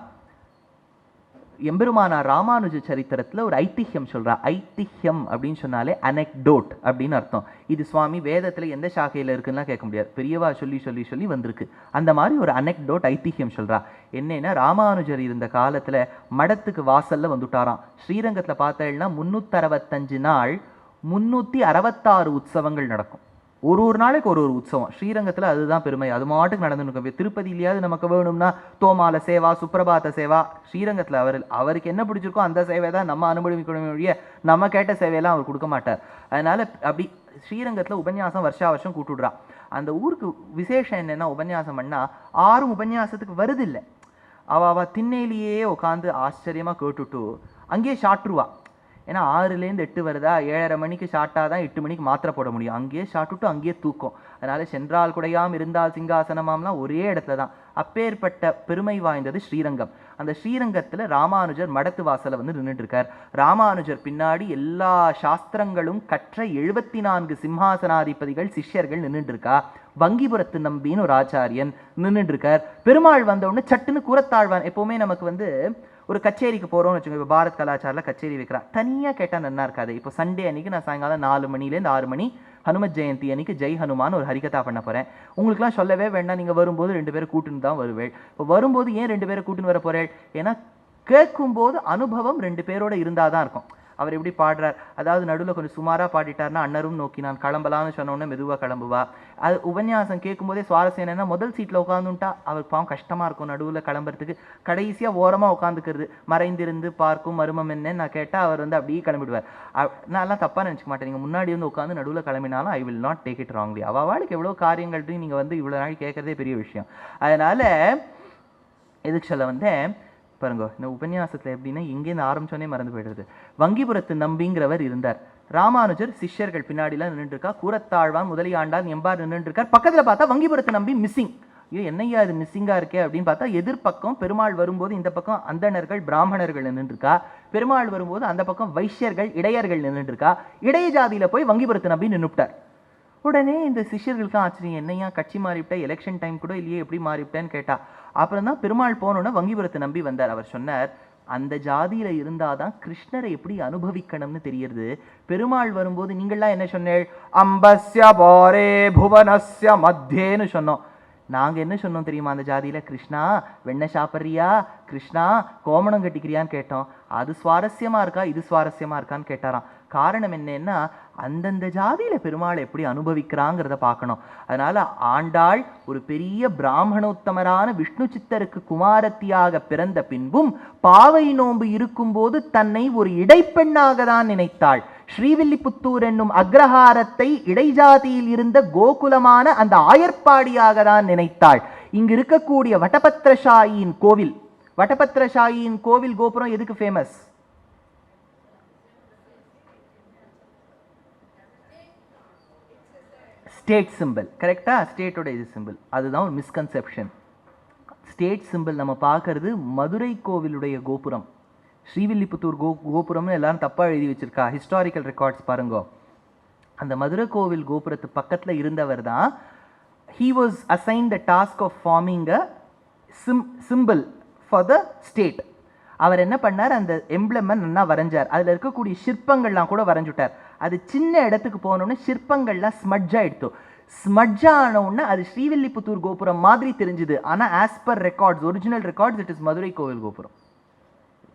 எம்பெருமானார் ராமானுஜ சரித்திரத்தில் ஒரு ஐதிஹ்யம் சொல்கிறா. ஐதிஹ்யம் அப்படின்னு சொன்னாலே அனெக்டோட் அப்படின்னு அர்த்தம். இது சுவாமி வேதத்தில் எந்த சாக்கையில் இருக்குன்னா கேட்க முடியாது, பெரியவா சொல்லி சொல்லி சொல்லி வந்திருக்கு. அந்த மாதிரி ஒரு அனெக்டோட் ஐதிஹ்யம் சொல்கிறா. என்னன்னா, ராமானுஜர் இருந்த காலத்தில் மடத்துக்கு வாசலில் வந்துட்டாராம். ஸ்ரீரங்கத்தில் பார்த்தேன்னா 365 நாள் 366 உற்சவங்கள் நடக்கும். ஒரு நாளைக்கு ஒரு உற்சவம். ஸ்ரீரங்கத்தில் அதுதான் பெருமை. அது மாட்டுக்கு நடந்துருக்கும். திருப்பதியிலேயாவது நமக்கு வேணும்னா தோமால சேவா, சுப்பிரபாத சேவா. ஸ்ரீரங்கத்தில் அவருக்கு என்ன பிடிச்சிருக்கோ அந்த சேவை தான் நம்ம அனுபவிக்கணும் ஒழிய நம்ம கேட்ட சேவையெல்லாம் அவர் கொடுக்க மாட்டார். அதனால அப்படி ஸ்ரீரங்கத்தில் உபன்யாசம் வருஷம் கூட்டுடுறா. அந்த ஊருக்கு விசேஷம் என்னென்னா, உபன்யாசம் பண்ணால் 6 உபன்யாசத்துக்கு வருதில்லை. அவள் திண்ணையிலேயே உட்காந்து ஆச்சரியமாக கேட்டுட்டு அங்கேயே சாட்டுருவா. ஏன்னா 6லேருந்து 8 வருதா, 7:30 மணிக்கு ஷார்ட்டாக தான் 8 மணிக்கு மாத்திரை போட முடியும். அங்கேயே ஷார்ட்டுட்டு அங்கேயே தூக்கம். அதனால சென்றால் குடையாம் இருந்தால் சிங்காசனமாம்லாம் ஒரே இடத்துல தான். அப்பேற்பட்ட பெருமை வாய்ந்தது ஸ்ரீரங்கம். அந்த ஸ்ரீரங்கத்தில் ராமானுஜர் மடத்து வாசலை வந்து நின்றுட்டு இருக்கார். ராமானுஜர் பின்னாடி எல்லா சாஸ்திரங்களும் கற்ற 74 சிம்ஹாசனாதிபதிகள் சிஷ்யர்கள் நின்றுட்டு இருக்கா. வங்கிபுரத்து நம்பின்னு ஒரு ஆச்சாரியன் நின்றுட்டு இருக்கார். பெருமாள் வந்தவுடனே சட்டுன்னு கூறத்தாழ்வான். எப்பவுமே நமக்கு வந்து ஒரு கச்சேரிக்கு போகிறோம்னு வச்சுக்கோங்க. இப்போ பாரத் கலாச்சாரில் கச்சேரி வைக்கிறா, தனியாக கேட்டால் நல்லா இருக்காது. இப்போ சண்டே அன்றைக்கி நான் சாயங்காலம் 4 மணிலேருந்து 6 மணி ஹனுமத் ஜெயந்தி அன்றைக்கி ஜெய் ஹனுமான் ஒரு ஹரிகதா பண்ண போகிறேன். உங்களுக்குலாம் சொல்லவே வேண்டாம். நீங்கள் வரும்போது 2 பேரை கூட்டுன்னு தான் வருவேள். இப்போ வரும்போது ஏன் 2 பேரை கூட்டுன்னு வர போகிறேள்? ஏன்னா கேட்கும்போது அனுபவம் 2 பேரோட இருந்தால் தான் இருக்கும். அவர் எப்படி பாடுறார், அதாவது நடுவில் கொஞ்சம் சுமாராக பாடிட்டார்னா அன்னரும் நோக்கி நான் கிளம்பலான்னு சொன்னோன்னே மெதுவாக கிளம்புவா. அது உபன்யாசம் கேட்கும்போதே சுவாரஸ்யம் என்னென்னா, முதல் சீட்டில் உட்காந்துட்டா அவருக்கு பாவம் கஷ்டமாக இருக்கும் நடுவில் கிளம்புறதுக்கு. கடைசியாக ஓரமாக உட்காந்துக்கிறது, மறைந்திருந்து பார்க்கும் மர்மம் என்னன்னு நான் கேட்டால் அவர் வந்து அப்படியே கிளம்பிடுவார். நான்லாம் தப்பாக நினச்சிக்க மாட்டேன். நீங்கள் முன்னாடி வந்து உட்காந்து நடுவில் கிளம்பினாலும் I will not take it wrongly. அவளுக்கு எவ்வளோ காரியங்கள் நீங்கள் வந்து இவ்வளோ நாள் கேட்குறதே பெரிய விஷயம். அதனால் எதுக்கு சொல்ல வந்தேன் பாருங்க, இந்த உபன்யாசத்தில் எப்படின்னா எங்கேருந்து ஆரம்பிச்சோன்னே மறந்து போயிடுறது. வங்கிபுரத்து நம்பிங்கிறவர் இருந்தார். ராமானுஜர் சிஷ்யர்கள் பின்னாடிலாம் நின்றுட்டு இருக்கா. கூறத்தாழ்வான் முதலியாண்டான் எம்பார் நின்றுட்டு இருக்கார். பக்கத்தில் பார்த்தா வங்கிபுரத்து நம்பி மிஸ்ஸிங். ஐயோ என்னையா இது மிஸ்ஸிங்காக இருக்கே அப்படின்னு பார்த்தா, எதிர்பக்கம் பெருமாள் வரும்போது இந்த பக்கம் அந்தணர்கள் பிராமணர்கள் நின்றுருக்கா. பெருமாள் வரும்போது அந்த பக்கம் வைஷ்யர்கள் இடையர்கள் நின்றுருக்கா. இடைய ஜாதியில் போய் வங்கிபுரத்து நம்பி நின்றுட்டார். உடனே இந்த சிஷ்யர்களுக்கு ஆச்சரியம், என்னையா கட்சி மாறிவிட்டேன், எலெக்ஷன் டைம் கூட இல்லையே, எப்படி மாறிவிட்டேன்னு கேட்டா. அப்புறம் தான் பெருமாள் போனோன்னா வங்கிபுரத்தை நம்பி வந்தார். அவர் சொன்னார், அந்த ஜாதியில இருந்தாதான் கிருஷ்ணரை எப்படி அனுபவிக்கணும்னு தெரியறது. பெருமாள் வரும்போது நீங்கள்லாம் என்ன சொன்னேள்? அம்பஸ்ய போரே புவனஸ்ய மத்தியேன்னு சொன்னோம். நாங்கள் என்ன சொன்னோம் தெரியுமா? அந்த ஜாதியில் கிருஷ்ணா வெண்ணெய் சாப்பிட்றியா, கிருஷ்ணா கோமணம் கட்டிக்கிறியான்னு கேட்டோம். அது சுவாரஸ்யமாக இருக்கா, இது சுவாரஸ்யமாக இருக்கான்னு கேட்டாராம். காரணம் என்னன்னா, அந்தந்த ஜாதியில் பெருமாள் எப்படி அனுபவிக்கிறாங்கிறத பார்க்கணும். அதனால் ஆண்டாள் ஒரு பெரிய பிராமணோத்தமரான விஷ்ணு சித்தருக்கு குமாரத்தியாக பிறந்த பின்பும் பாவை நோன்பு இருக்கும்போது தன்னை ஒரு இடைப்பெண்ணாக தான் நினைத்தாள். ஸ்ரீவில்லிபுத்தூர் என்னும் அக்ரஹாரத்தை இடைஜாதியில் இருந்த கோகுலமான அந்த ஆயர்பாடியாக தான் நினைத்தாள். இங்கு இருக்கக்கூடிய வடபத்ரசாயின் கோவில், வடபத்ரசாயின் கோவில் கோபுரம் எதுக்கு ஃபேமஸ்? State simple. கரெக்டா? ஸ்டேட்டோட இது சிம்பிள். அதுதான் ஒரு மிஸ்கன்செப்ஷன். ஸ்டேட் சிம்பிள் நம்ம பார்க்கறது மதுரை கோவிலுடைய கோபுரம். ஸ்ரீவில்லிபுத்தூர் கோபுரம்னு எல்லாரும் தப்பாக எழுதி வச்சிருக்கா. ஹிஸ்டாரிக்கல் ரெக்கார்ட்ஸ் பாருங்க. அந்த மதுரை கோவில் கோபுரத்து பக்கத்தில் இருந்தவர் தான். He was assign the task of forming a simple for the state. அவர் என்ன பண்ணார், அந்த எம்ப்ளமை நல்லா வரைஞ்சார். அதில் இருக்கக்கூடிய சிற்பங்கள்லாம் கூட வரைஞ்சுட்டார். அது சின்ன இடத்துக்கு போனோன்னு சிற்பங்கள்லாம் ஸ்மட்ஜாக எடுத்தோம். ஸ்மட்ஜானோன்னு அது ஸ்ரீவில்லிபுத்தூர் கோபுரம் மாதிரி தெரிஞ்சுது. ஆனால் as per records, original records, it is Madurai கோவில் கோபுரம்.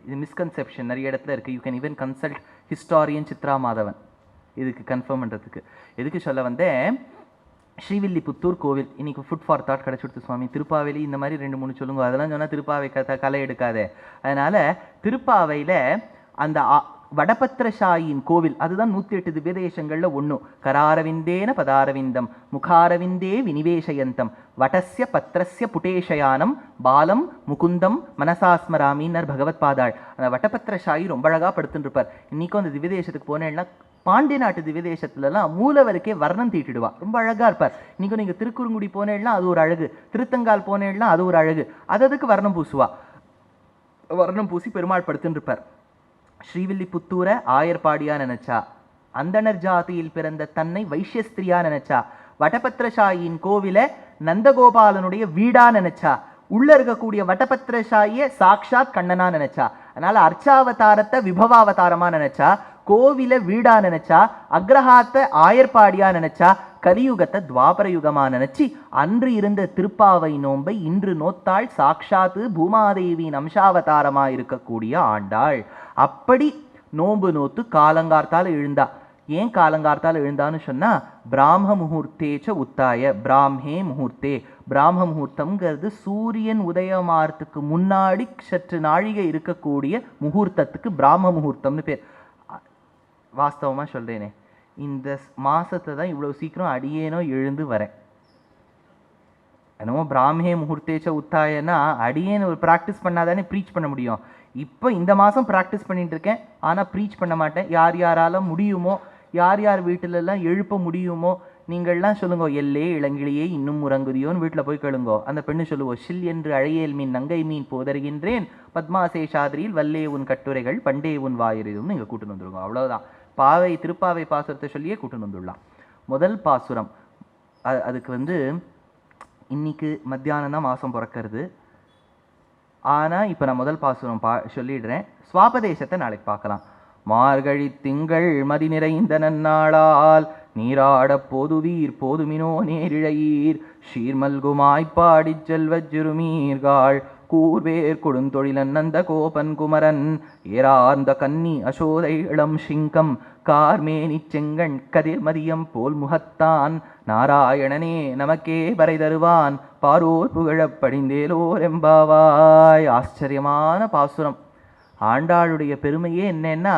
இது மிஸ்கன்செப்ஷன் நிறைய இடத்துல இருக்குது. You can even consult historian Chitra Madhavan இதுக்கு கன்ஃபார்ம் பண்ணுறதுக்கு. எதுக்கு சொல்ல வந்தேன், ஸ்ரீவில்லிபுத்தூர் கோவில் இன்னைக்கு ஃபுட் ஃபார் தாட் கிடச்சிடுத்து சுவாமி. திருப்பாவையில் இந்த மாதிரி 2-3 சொல்லுங்க. அதெல்லாம் சொன்னால் திருப்பாவை கலை எடுக்காதே. அதனால் திருப்பாவையில் அந்த வடபத்ரசாயின் கோவில், அதுதான் 108 திவ்யதேசங்களில் ஒன்று. கராரவிந்தேன பதாரவிந்தம் முகாரவிந்தே வினிவேஷயந்தம் வடஸ்ய பத்ரஸ்ய புட்டேஷயானம் பாலம் முகுந்தம் மனசாஸ்மராமின்னர் பகவத் பாதாள். அந்த வடபத்ரசாயி ரொம்ப அழகாக படுத்துட்டு இருப்பார். இன்றைக்கும் அந்த திவ்யதேசத்துக்கு போனேன்னா, பாண்டிய நாட்டு திவ்யதேசத்துலலாம் மூலவருக்கே வர்ணம் தீட்டிடுவா. ரொம்ப அழகாக இருப்பார். இன்றைக்கும் நீங்கள் திருக்குறுங்குடி போனேன்னா அது ஒரு அழகு, திருத்தங்கால் போனேன்னா அது ஒரு அழகு. அதுக்கு வர்ணம் பூசுவா. வர்ணம் பூசி பெருமாள் படுத்துட்டு இருப்பார். ஸ்ரீவில்லிபுத்தூரை ஆயர்பாடியா நினைச்சா, அந்தணர் ஜாதியில் பிறந்த தன்னை வைஷ்யஸ்திரியா நினைச்சா, வடபத்ரசாயின் கோவில நந்தகோபாலனுடைய வீடா நினைச்சா, உள்ள இருக்கக்கூடிய வடபத்ரசாயிய சாக்ஷாத் கண்ணனா நினைச்சா. அதனால அர்ச்சாவதாரத்தை விபவாவதாரமா நினைச்சா, கோவில வீடா நினைச்சா, அக்ரஹாத்தை ஆயர்பாடியா நினைச்சா, கலியுகத்தை துவாபர யுகமா நினைச்சு அன்று இருந்த திருப்பாவை நோன்பை இன்று நோத்தாள் சாக்ஷாத்து பூமாதேவியின் அம்சாவதாரமா இருக்கக்கூடிய ஆண்டாள். அப்படி நோன்பு நோத்து காலங்கார்த்தால் எழுந்தா. ஏன் காலங்கார்த்தால் எழுந்தான்னு சொன்னா பிராம முகூர்த்தேச்ச உத்தாய, பிராமே முகூர்த்தே. பிராம முகூர்த்தம்ங்கிறது சூரியன் உதயமாறத்துக்கு முன்னாடி சற்று நாழிகை இருக்கக்கூடிய முகூர்த்தத்துக்கு பிராம முகூர்த்தம்னு பேர். வாஸ்தவமா சொல்றேனே, இந்த மாசத்தை தான் இவ்வளவு சீக்கிரம் அடியேனோ எழுந்து வரேன். என்னமோ பிராமே முகூர்த்தேச்ச உத்தாயன்னா அடியேன்னு ஒரு ப்ராக்டிஸ் பண்ணாதானே ப்ரீச் பண்ண முடியும். இப்போ இந்த மாதம் ப்ராக்டிஸ் பண்ணிட்டு இருக்கேன், ஆனால் ப்ரீச் பண்ண மாட்டேன். யார் யாரால முடியுமோ, யார் யார் வீட்டிலெல்லாம் எழுப்ப முடியுமோ நீங்கள்லாம் சொல்லுங்கோ. எல்லே இளங்கிளியே இன்னும் உறங்குதியோன்னு வீட்டில் போய் கேளுங்கோ. அந்த பெண்ணு சொல்லுவோம், ஷில் என்று அழையேல் மீன் நங்கை மீன் போதருகின்றேன், பத்மாசேஷாதிரியில் வல்லே உன் கட்டுரைகள் பண்டே உன் வாயிரும் நீங்கள் கூட்டுன்னு வந்துருங்க. அவ்வளோதான். பாவை திருப்பாவை பாசுரத்தை சொல்லியே கூட்டுன்னு வந்துடலாம். முதல் பாசுரம் அதுக்கு இன்னைக்கு மத்தியானம் தான் மாதம் பிறக்கிறது. ஆனால் இப்போ நான் முதல் பாசுரம் சொல்லிடுறேன். சுவாபதேசத்தை நாளைக்கு பார்க்கலாம். மார்கழி திங்கள் மதி நிறைந்த நன்னாளால் நீராடப் போதுவீர் போதுமினோ நேரிழையீர் ஷீர்மல்குமாய்ப்பாடிச் செல்வச் சிறுமீர்காள் கூர்வேர் கொடுந்தொழிலன் நந்த கோபன் குமரன் ஏரார்ந்த கன்னி அசோதை இளம் சிங்கம் கார்மேனி செங்கண் கதிர் மதியம் போல் முகத்தான் நாராயணனே நமக்கே பறை தருவான் பாரோர் புகழப் படிந்தேலோர் எம்பாவாய். ஆச்சரியமான பாசுரம். ஆண்டாளுடைய பெருமையே என்னன்னா,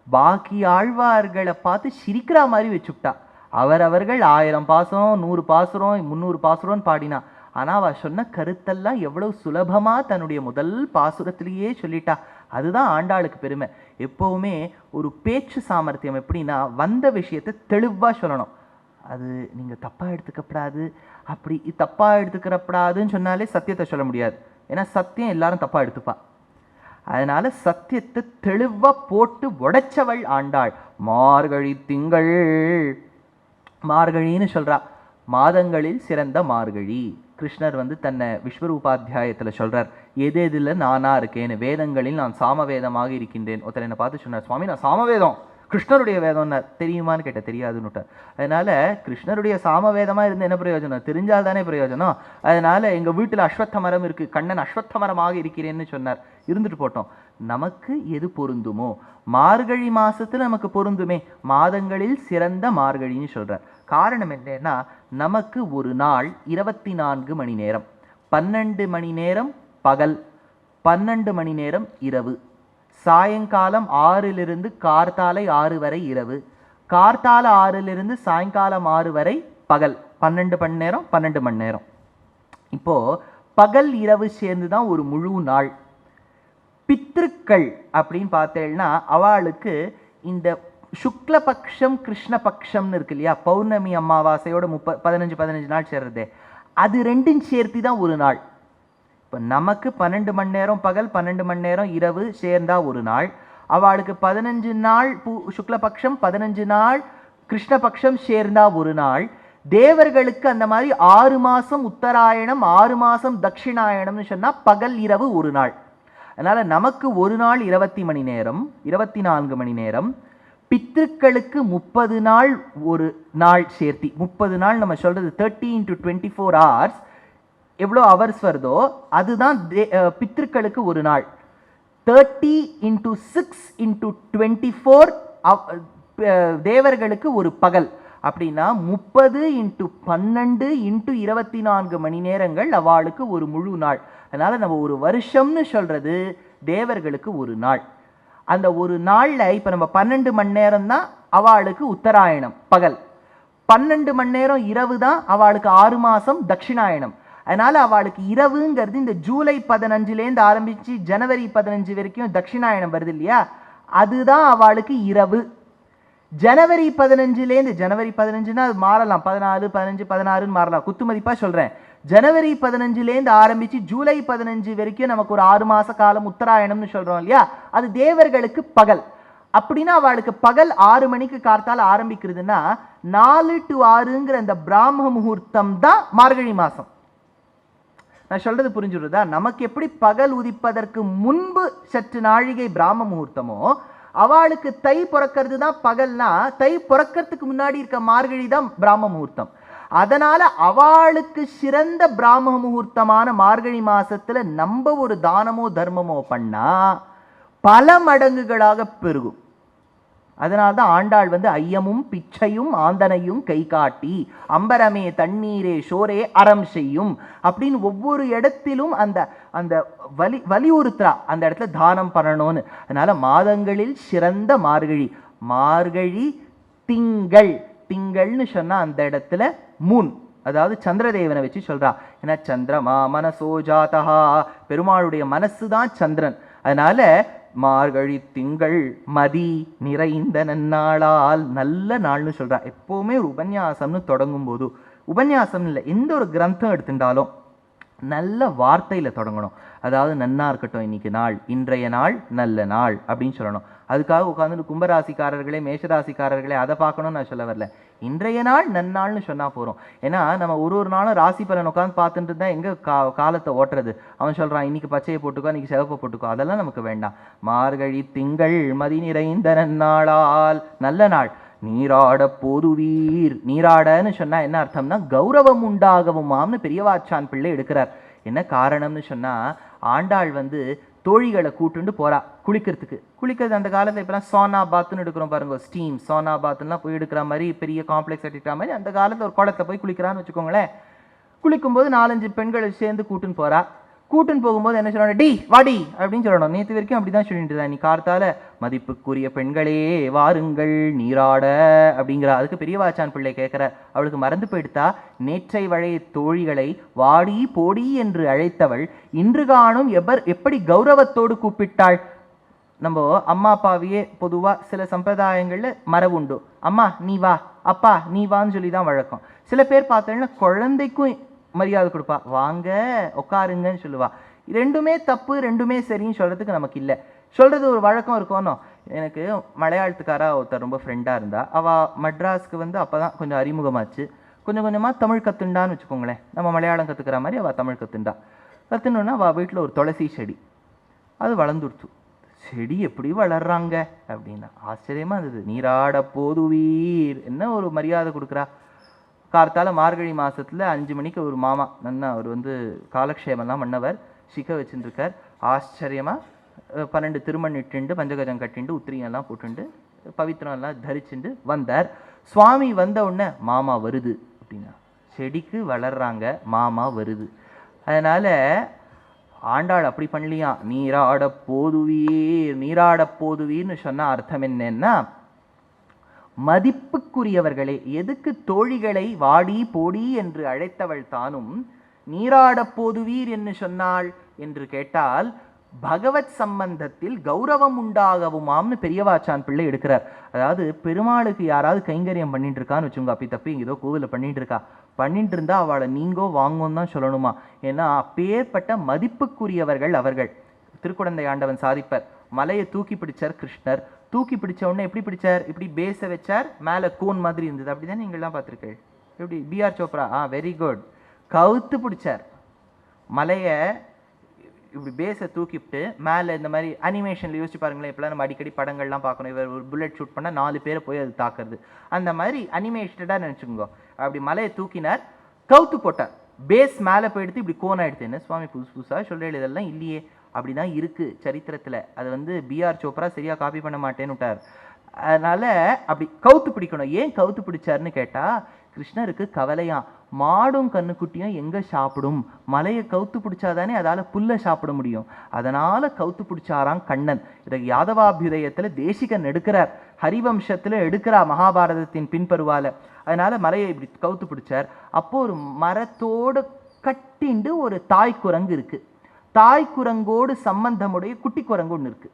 பாக்கி ஆழ்வார்களை பார்த்து சிரிக்கிற மாதிரி வச்சுட்டா. அவர்கள் 1000 பாசுரம் 100 பாசுரம் 300 பாசுரம்னு பாடினா. ஆனால் அவள் சொன்ன கருத்தெல்லாம் எவ்வளவு சுலபமாக தன்னுடைய முதல் பாசுரத்திலேயே சொல்லிட்டா. அதுதான் ஆண்டாளுக்கு பெருமை. எப்போவுமே ஒரு பேச்சு சாமர்த்தியம் எப்படின்னா, வந்த விஷயத்தை தெளிவாக சொல்லணும். அது நீங்கள் தப்பாக எடுத்துக்கப்படாது, அப்படி தப்பாக எடுத்துக்கிறப்படாதுன்னு சொன்னாலே சத்தியத்தை சொல்ல முடியாது. ஏன்னா சத்தியம் எல்லாரும் தப்பாக எடுத்துப்பா. அதனால சத்தியத்தை தெளிவா போட்டு உடைச்சவள் ஆண்டாள். மார்கழி திங்கள், மார்கழின்னு சொல்றா. மாதங்களில் சிறந்த மார்கழி. கிருஷ்ணர் தன்னை விஸ்வரூபாத்தியாயத்தில் சொல்றார், எது எதில் நானா இருக்கேன்னு. வேதங்களில் நான் சாமவேதமாக இருக்கின்றேன். ஒருத்தர் என்னை பார்த்து சொன்னார், சுவாமி நான் சாமவேதம், கிருஷ்ணருடைய வேதம்னா தெரியுமான்னு கேட்ட, தெரியாதுன்னுட்டார். அதனால கிருஷ்ணருடைய சாமவேதமாக இருந்து என்ன பிரயோஜனம், தெரிஞ்சால் தானே பிரயோஜனம். அதனால எங்கள் வீட்டில் அஸ்வத்த மரம் இருக்கு, கண்ணன் அஸ்வத்த மரமாக இருக்கிறேன்னு சொன்னார். இருந்துட்டு போட்டோம். நமக்கு எது பொருந்துமோ, மார்கழி மாசத்துல நமக்கு பொருந்துமே. மாதங்களில் சிறந்த மார்கழின்னு சொல்றார். காரணம் என்னன்னா, நமக்கு ஒரு நாள் 24 மணி நேரம், 12 மணி நேரம் பகல், 12 மணி நேரம் இரவு. சாயங்காலம் 6லிருந்து கார்த்தாலை 6 வரை இரவு, கார்த்தால 6லிருந்து சாயங்காலம் 6 வரை பகல். 12 மணி நேரம் 12 மணி நேரம். இப்போ பகல் இரவு சேர்ந்து தான் ஒரு முழு நாள். பித்ருக்கள் அப்படின்னு பார்த்தேன்னா அவளுக்கு இந்த சுக்லபக்ஷம் கிருஷ்ணபக்ஷம்னு இருக்கு இல்லையா, பௌர்ணமி அமாவாசையோட 15 நாள் சேர்றதே, அது ரெண்டும் சேர்த்து தான் ஒரு நாள். இப்போ நமக்கு 12 மணி நேரம் பகல் 12 மணி நேரம் இரவு சேர்ந்தா ஒரு நாள். அவளுக்கு 15 நாள் சுக்லபக்ஷம் 15 நாள் கிருஷ்ணபக்ஷம் சேர்ந்தா ஒரு நாள். தேவர்களுக்கு அந்த மாதிரி 6 மாசம் உத்தராயணம் 6 மாசம் தட்சிணாயணம்னு சொன்னா பகல் இரவு ஒரு நாள். அதனால நமக்கு ஒரு நாள் 20 மணி நேரம் 24 மணி நேரம். பித்ருக்களுக்கு 30 நாள் ஒரு நாள் சேர்த்தி 30 நாள் நம்ம சொல்றது 30 into 24 hours. எவ்வளோ ஹவர்ஸ் வருதோ அதுதான் பித்ருக்களுக்கு ஒரு நாள். 30 into 6 into 24 தேவர்களுக்கு ஒரு பகல். அப்படின்னா 30 into 12 into 24 மணி நேரங்கள் அவளுக்கு ஒரு முழு நாள். அதனால நம்ம ஒரு வருஷம்னு சொல்றது தேவர்களுக்கு ஒரு நாள். அந்த ஒரு நாள்ல இப்ப நம்ம 12 மணி நேரம் தான் அவளுக்கு உத்தராயணம் பகல், 12 மணி நேரம் இரவு தான் அவளுக்கு 6 மாசம் தட்சிணாயணம். அதனால அவளுக்கு இரவுங்கிறது இந்த ஜூலை 15லேருந்து ஆரம்பிச்சு ஜனவரி 15 வரைக்கும் தட்சிணாயணம் வருது இல்லையா, அதுதான் அவளுக்கு இரவு. ஜனவரி 15லேருந்து, ஜனவரி 15னா அது மாறலாம், 14 15 16ன்னு மாறலாம், குத்துமதிப்பா சொல்றேன். ஜனவரி 15லேருந்து ஆரம்பிச்சு ஜூலை 15 வரைக்கும் நமக்கு ஒரு 6 மாச காலம் உத்தராயணம்னு சொல்றோம் இல்லையா, அது தேவர்களுக்கு பகல். அப்படின்னா அவளுக்கு பகல் 6 மணிக்கு கார்த்தால ஆரம்பிக்கிறதுனா 4 to 6ங்கிற அந்த பிராம முகூர்த்தம் தான் மார்கழி மாசம். நான் சொல்றது புரிஞ்சுடுறதா? நமக்கு எப்படி பகல் உதிப்பதற்கு முன்பு சற்று நாழிகை பிராம முகூர்த்தமோ, அவளுக்கு தை பிறக்கிறது தான் பகல்னா, தை பிறக்கிறதுக்கு முன்னாடி இருக்க மார்கழி தான் பிராம முகூர்த்தம். அதனால அவளுக்கு சிறந்த பிராம முகூர்த்தமான மார்கழி மாசத்துல நம்ம ஒரு தானமோ தர்மமோ பண்ணா பல மடங்குகளாக பெருகும். அதனால்தான் ஆண்டாள் வந்து ஐயமும் பிச்சையும் ஆந்தனையும் கை காட்டி அம்பரமே தண்ணீரே ஷோரே அறம் செய்யும் அப்படின்னு ஒவ்வொரு இடத்திலும் அந்த அந்த வலியுறுத்துறா அந்த இடத்துல தானம் பண்ணணும்னு. அதனால மாதங்களில் சிறந்த மார்கழி, மார்கழி திங்கள், திங்கள்னு சொன்னா அந்த இடத்துல மூன், அதாவது சந்திரதேவனை வச்சு சொல்றா. ஏன்னா சந்திரமா மனசோ ஜாதா, பெருமாளுடைய மனசு தான் சந்திரன். அதனால மார்கழி திங்கள் மதி நிறைந்த நன்னாளால், நல்ல நாள்னு சொல்றா. எப்பவுமே ஒரு உபன்யாசம்னு தொடங்கும் போது, உபன்யாசம் இல்லை எந்த ஒரு கிரந்தம் எடுத்துட்டாலும் நல்ல வார்த்தையில தொடங்கணும். அதாவது நன்னா இருக்கட்டும் இன்னைக்கு நாள், இன்றைய நாள் நல்ல நாள் அப்படின்னு சொல்லணும். அதுக்காக உட்காந்து கும்பராசிக்காரர்களே மேஷராசிக்காரர்களே அதை பார்க்கணும்னு நான் சொல்ல வரல. இன்றைய நாள் நன்னாள்னு சொன்னா போறோம். ஏன்னா நம்ம ஒரு நாளும் ராசி பலன் உட்காந்து பார்த்துட்டு தான் எங்க காலத்தை ஓட்டுறது. அவன் சொல்றான் இன்னைக்கு பச்சையை போட்டுக்கோ, இன்னைக்கு சிவப்பை போட்டுக்கோ, அதெல்லாம் நமக்கு வேண்டாம். மார்கழி திங்கள் மதி நிறைந்த நன்னாளால், நல்ல நாள். நீராட போதுவீர், நீராடன்னு சொன்னா என்ன அர்த்தம்னா கௌரவம் உண்டாகவுமாம்னு பெரியவாச்சான் பிள்ளை எடுக்கிறார். என்ன காரணம்னு சொன்னா, ஆண்டாள் வந்து தோழிகளை கூட்டுண்டு போறா குளிக்கிறதுக்கு. குளிக்கிறது அந்த காலத்துல இப்பெல்லாம் சோனா பாத்துன்னு எடுக்கிறோம் பாருங்க, ஸ்டீம் சோனா பாத்துலாம் போய் எடுக்கிற மாதிரி பெரிய காம்ப்ளெக்ஸ் எடுக்கிற மாதிரி அந்த காலத்துல ஒரு குளத்துல போய் குளிக்கிறான்னு வச்சுக்கோங்களேன். குளிக்கும்போது 4-5 பெண்களை சேர்ந்து கூட்டுன்னு போறா. கூட்டுன்னு போகும்போது என்ன சொல்லணும், டி வாடி அப்படின்னு சொல்லணும். நேற்று வரைக்கும் அப்படிதான் சொல்லிட்டு இருந்தா. நீ கார்த்தால மதிப்புக்குரிய பெண்களே வாருங்கள் நீராட அப்படிங்கிறா. அதுக்கு பெரியவாச்சான் பிள்ளை கேட்கிற, அவளுக்கு மறந்து போயிடுத்தா. நேற்றை வழைய தோழிகளை வாடி போடி என்று அழைத்தவள் இன்று காணும் எப்படி கௌரவத்தோடு கூப்பிட்டாள். நம்ம அம்மா அப்பாவையே பொதுவா சில சம்பிரதாயங்கள்ல மரபுண்டு, அம்மா நீ வா, அப்பா நீ வான்னு சொல்லி தான் வழக்கம். சில பேர் பார்த்தோன்னா குழந்தைக்கும் மரியாதை கொடுப்பா, வாங்க உட்காருங்கன்னு சொல்லுவா. ரெண்டுமே தப்பு, ரெண்டுமே சரின்னு சொல்றதுக்கு நமக்கு இல்லை. சொல்றது ஒரு வழக்கம் இருக்கணும். எனக்கு மலையாளத்துக்காரா ஒருத்தர் ரொம்ப ஃப்ரெண்டா இருந்தா. அவ மட்ராஸ்க்கு வந்து அப்பதான் கொஞ்சம் அறிமுகமாச்சு. கொஞ்சம் கொஞ்சமா தமிழ் கத்துண்டான்னு வச்சுக்கோங்களேன். நம்ம மலையாளம் கத்துக்கிற மாதிரி அவ தமிழ் கத்துண்டா. கத்துனோன்னா அவ வீட்டுல ஒரு துளசி செடி அது வளர்ந்துடுச்சு. செடி எப்படி வளர்றாங்க அப்படின்னா ஆச்சரியமா இருந்தது. நீராட போதுவீர், என்ன ஒரு மரியாதை கொடுக்குறா. கார்த்தால மார்கழி மாசத்துல 5 மணிக்கு ஒரு மாமா நன்னா அவர் வந்து காலக்ஷேமெல்லாம் பண்ணவர் சிக்க வச்சுருக்கார். ஆச்சரியமா 12 திருமண் இட்டுண்டு பஞ்சகஜம் கட்டிண்டு உத்திரியெல்லாம் போட்டுண்டு பவித்திரம் எல்லாம் தரிச்சுண்டு வந்தார். சுவாமி வந்த உடனே மாமா வருது அப்படின்னா, செடிக்கு வளர்றாங்க, மாமா வருது. அதனால ஆண்டாள் அப்படி பண்ணலையா. நீராட போதுவீர், நீராட போதுவீர்னு சொன்னா அர்த்தம் என்னன்னா மதிப்புக்குரியவர்களே. எதுக்கு தோழிகளை வாடி போடி என்று அழைத்தவள் தானும் நீராட போதுவீர் என்று சொன்னாள் என்று கேட்டால் பகவத் சம்பந்தத்தில் கௌரவம் உண்டாகவுமாம்னு பெரியவாச்சான் பிள்ளை எடுக்கிறார். அதாவது பெருமாளுக்கு யாராவது கைங்கரியம் பண்ணிட்டு இருக்கான்னு வச்சுங்க, அப்படி தப்பி ஏதோ கோவிலில் பண்ணிட்டு இருக்கா, பண்ணிட்டு இருந்தா அவளை நீங்கோ வாங்கோன்னு தான் சொல்லணுமா. ஏன்னா அப்பேற்பட்ட மதிப்புக்குரியவர்கள் அவர்கள். திருக்குடந்தை ஆண்டவன் சாதிப்பர், மலையை தூக்கி பிடிச்சார் கிருஷ்ணர். தூக்கி பிடிச்ச உடனே எப்படி பிடிச்சார், இப்படி பேஸை வச்சார், மேலே கூன் மாதிரி இருந்தது. அப்படிதான் நீங்கள்லாம் பார்த்துருக்கேன். எப்படி பிஆர் சோப்ரா, வெரி குட், கவுத்து பிடிச்சார் மலையை. இப்படி பேஸை தூக்கிவிட்டு மேலே இந்த மாதிரி அனிமேஷனில் யோசிச்சு பாருங்களேன். இப்போலாம் நம்ம அடிக்கடி படங்கள்லாம் பார்க்கணும். இவர் ஒரு புல்லட் ஷூட் பண்ணால் 4 பேரை போய் அது தாக்குறது, அந்த மாதிரி அனிமேட்டடாக நினச்சிக்கோங்க. அப்படி மலையை தூக்கினார், கவுத்து போட்டார், பேஸ் மேலே போயிடுத்து, இப்படி கோன் ஆகிடுது. என்ன சுவாமி புதுசு புதுசாக சொல்கிறேன், இதெல்லாம் இல்லையே. அப்படிதான் இருக்கு சரித்திரத்துல. அது வந்து பிஆர் சோப்ரா சரியா காப்பி பண்ண மாட்டேன்னு விட்டார். அதனால அப்படி கவுத்து பிடிக்கணும். ஏன் கவுத்து பிடிச்சாருன்னு கேட்டா, கிருஷ்ணருக்கு கவலையா, மாடும் கண்ணுக்குட்டியும் எங்க சாப்பிடும், மலையை கவுத்து பிடிச்சாதானே அதால புல்ல சாப்பிட முடியும். அதனால கவுத்து பிடிச்சாராம் கண்ணன். இதை யாதவாபியுதயத்துல தேசிகன் எடுக்கிறார், ஹரிவம்சத்துல எடுக்கிறார் மகாபாரதத்தின் பின்பருவால. அதனால மலையை இப்படி கவுத்து பிடிச்சார். அப்போ ஒரு மரத்தோடு கட்டிண்டு ஒரு தாய் குரங்கு இருக்கு. தாய் குரங்கோடு சம்பந்தமுடைய குட்டி குரங்கு ஒன்று இருக்கு.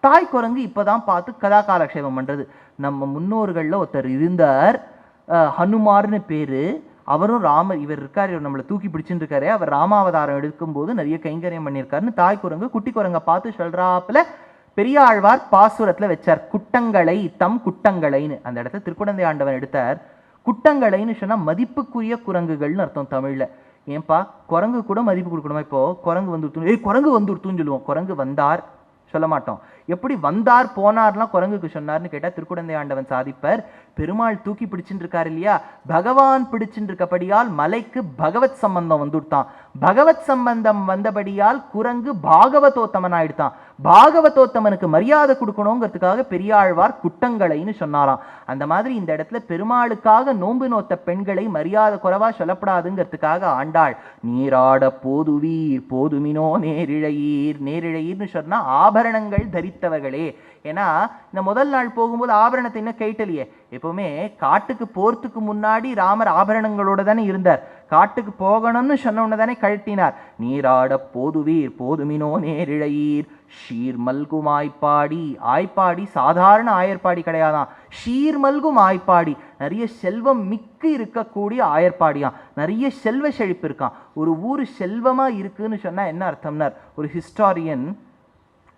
தாய் குரங்கு இப்பதான் பார்த்து கதா காலக்ஷேபம் பண்றது. நம்ம முன்னோர்கள்ல ஒருத்தர் இருந்தார், ஹனுமார்னு பேரு. அவரும் ராமர், இவர் இருக்காரு, இவர் நம்மளை தூக்கி பிடிச்சுட்டு இருக்காரு, அவர் ராமாவதாரம் எடுக்கும்போது நிறைய கைங்கரியம் பண்ணியிருக்காருன்னு தாய் குரங்கு குட்டி குரங்கை பார்த்து சொல்றாப்புல பெரியாழ்வார் பாசுரத்துல வச்சார். குட்டங்களை தம் குட்டங்களைன்னு அந்த இடத்துல திருக்குடந்தை ஆண்டவன் எடுத்தார். குட்டங்களைன்னு சொன்னா மதிப்புக்குரிய குரங்குகள்னு அர்த்தம் தமிழ்ல. ஏன்பா குரங்கு கூட மதிப்பு கொடுக்கணுமா? இப்போ குரங்கு வந்துருத்து, குரங்கு வந்துருத்துன்னு சொல்லுவோம், குரங்கு வந்தார் சொல்ல மாட்டோம். எப்படி வந்தார் போனார்லாம் குரங்குக்கு சொன்னார்னு கேட்டால் திருக்குடந்தை ஆண்டவன் சாதிப்பர். பெருமாள் தூக்கி பிடிச்சுட்டு இருக்காரு இல்லையா, பகவான் பிடிச்சுட்டு இருக்கப்படியால் மலைக்கு பகவத் சம்பந்தம் வந்துட்டான். பகவத் சம்பந்தம் வந்தபடியால் குரங்கு பாகவதோத்தமன் ஆயிடுத்தான். பாகவதோத்தமனுக்கு மரியாதை கொடுக்கணுங்கிறதுக்காக பெரியாழ்வார் குட்டங்களைன்னு சொன்னாராம். அந்த மாதிரி இந்த இடத்துல பெருமாளுக்காக நோன்பு நோத்த பெண்களை மரியாதை குறைவா சொல்லப்படாதுங்கிறதுக்காக ஆண்டாள் நீராட போதுவீர் போதுமினோ நேரிழையீர். நேரிழையீர்னு சொன்னா ஆபரணங்கள் தரித்தவர்களே. ஏன்னா இந்த முதல் நாள் போகும்போது ஆபரணத்தை இன்னும் கைட்டலையே. எப்பவுமே காட்டுக்கு போறதுக்கு முன்னாடி ராமர் ஆபரணங்களோட தானே இருந்தார். காட்டுக்கு போகணும்னு சொன்ன உடனே தானே கழட்டினார். நீராட போதுவீர் போதுமினோ நேரிழையீர் ஷீர் மல்கும் ஆய்ப்பாடி. ஆய்ப்பாடி சாதாரண ஆயர்பாடி கிடையாதான், ஷீர் மல்கும் ஆய்ப்பாடி. நிறைய செல்வம் மிக்கு இருக்கக்கூடிய ஆயர்பாடியான், நிறைய செல்வ செழிப்பு இருக்கான். ஒரு ஊர் செல்வமா இருக்குன்னு சொன்னா என்ன அர்த்தம்னார் ஒரு ஹிஸ்டாரியன்.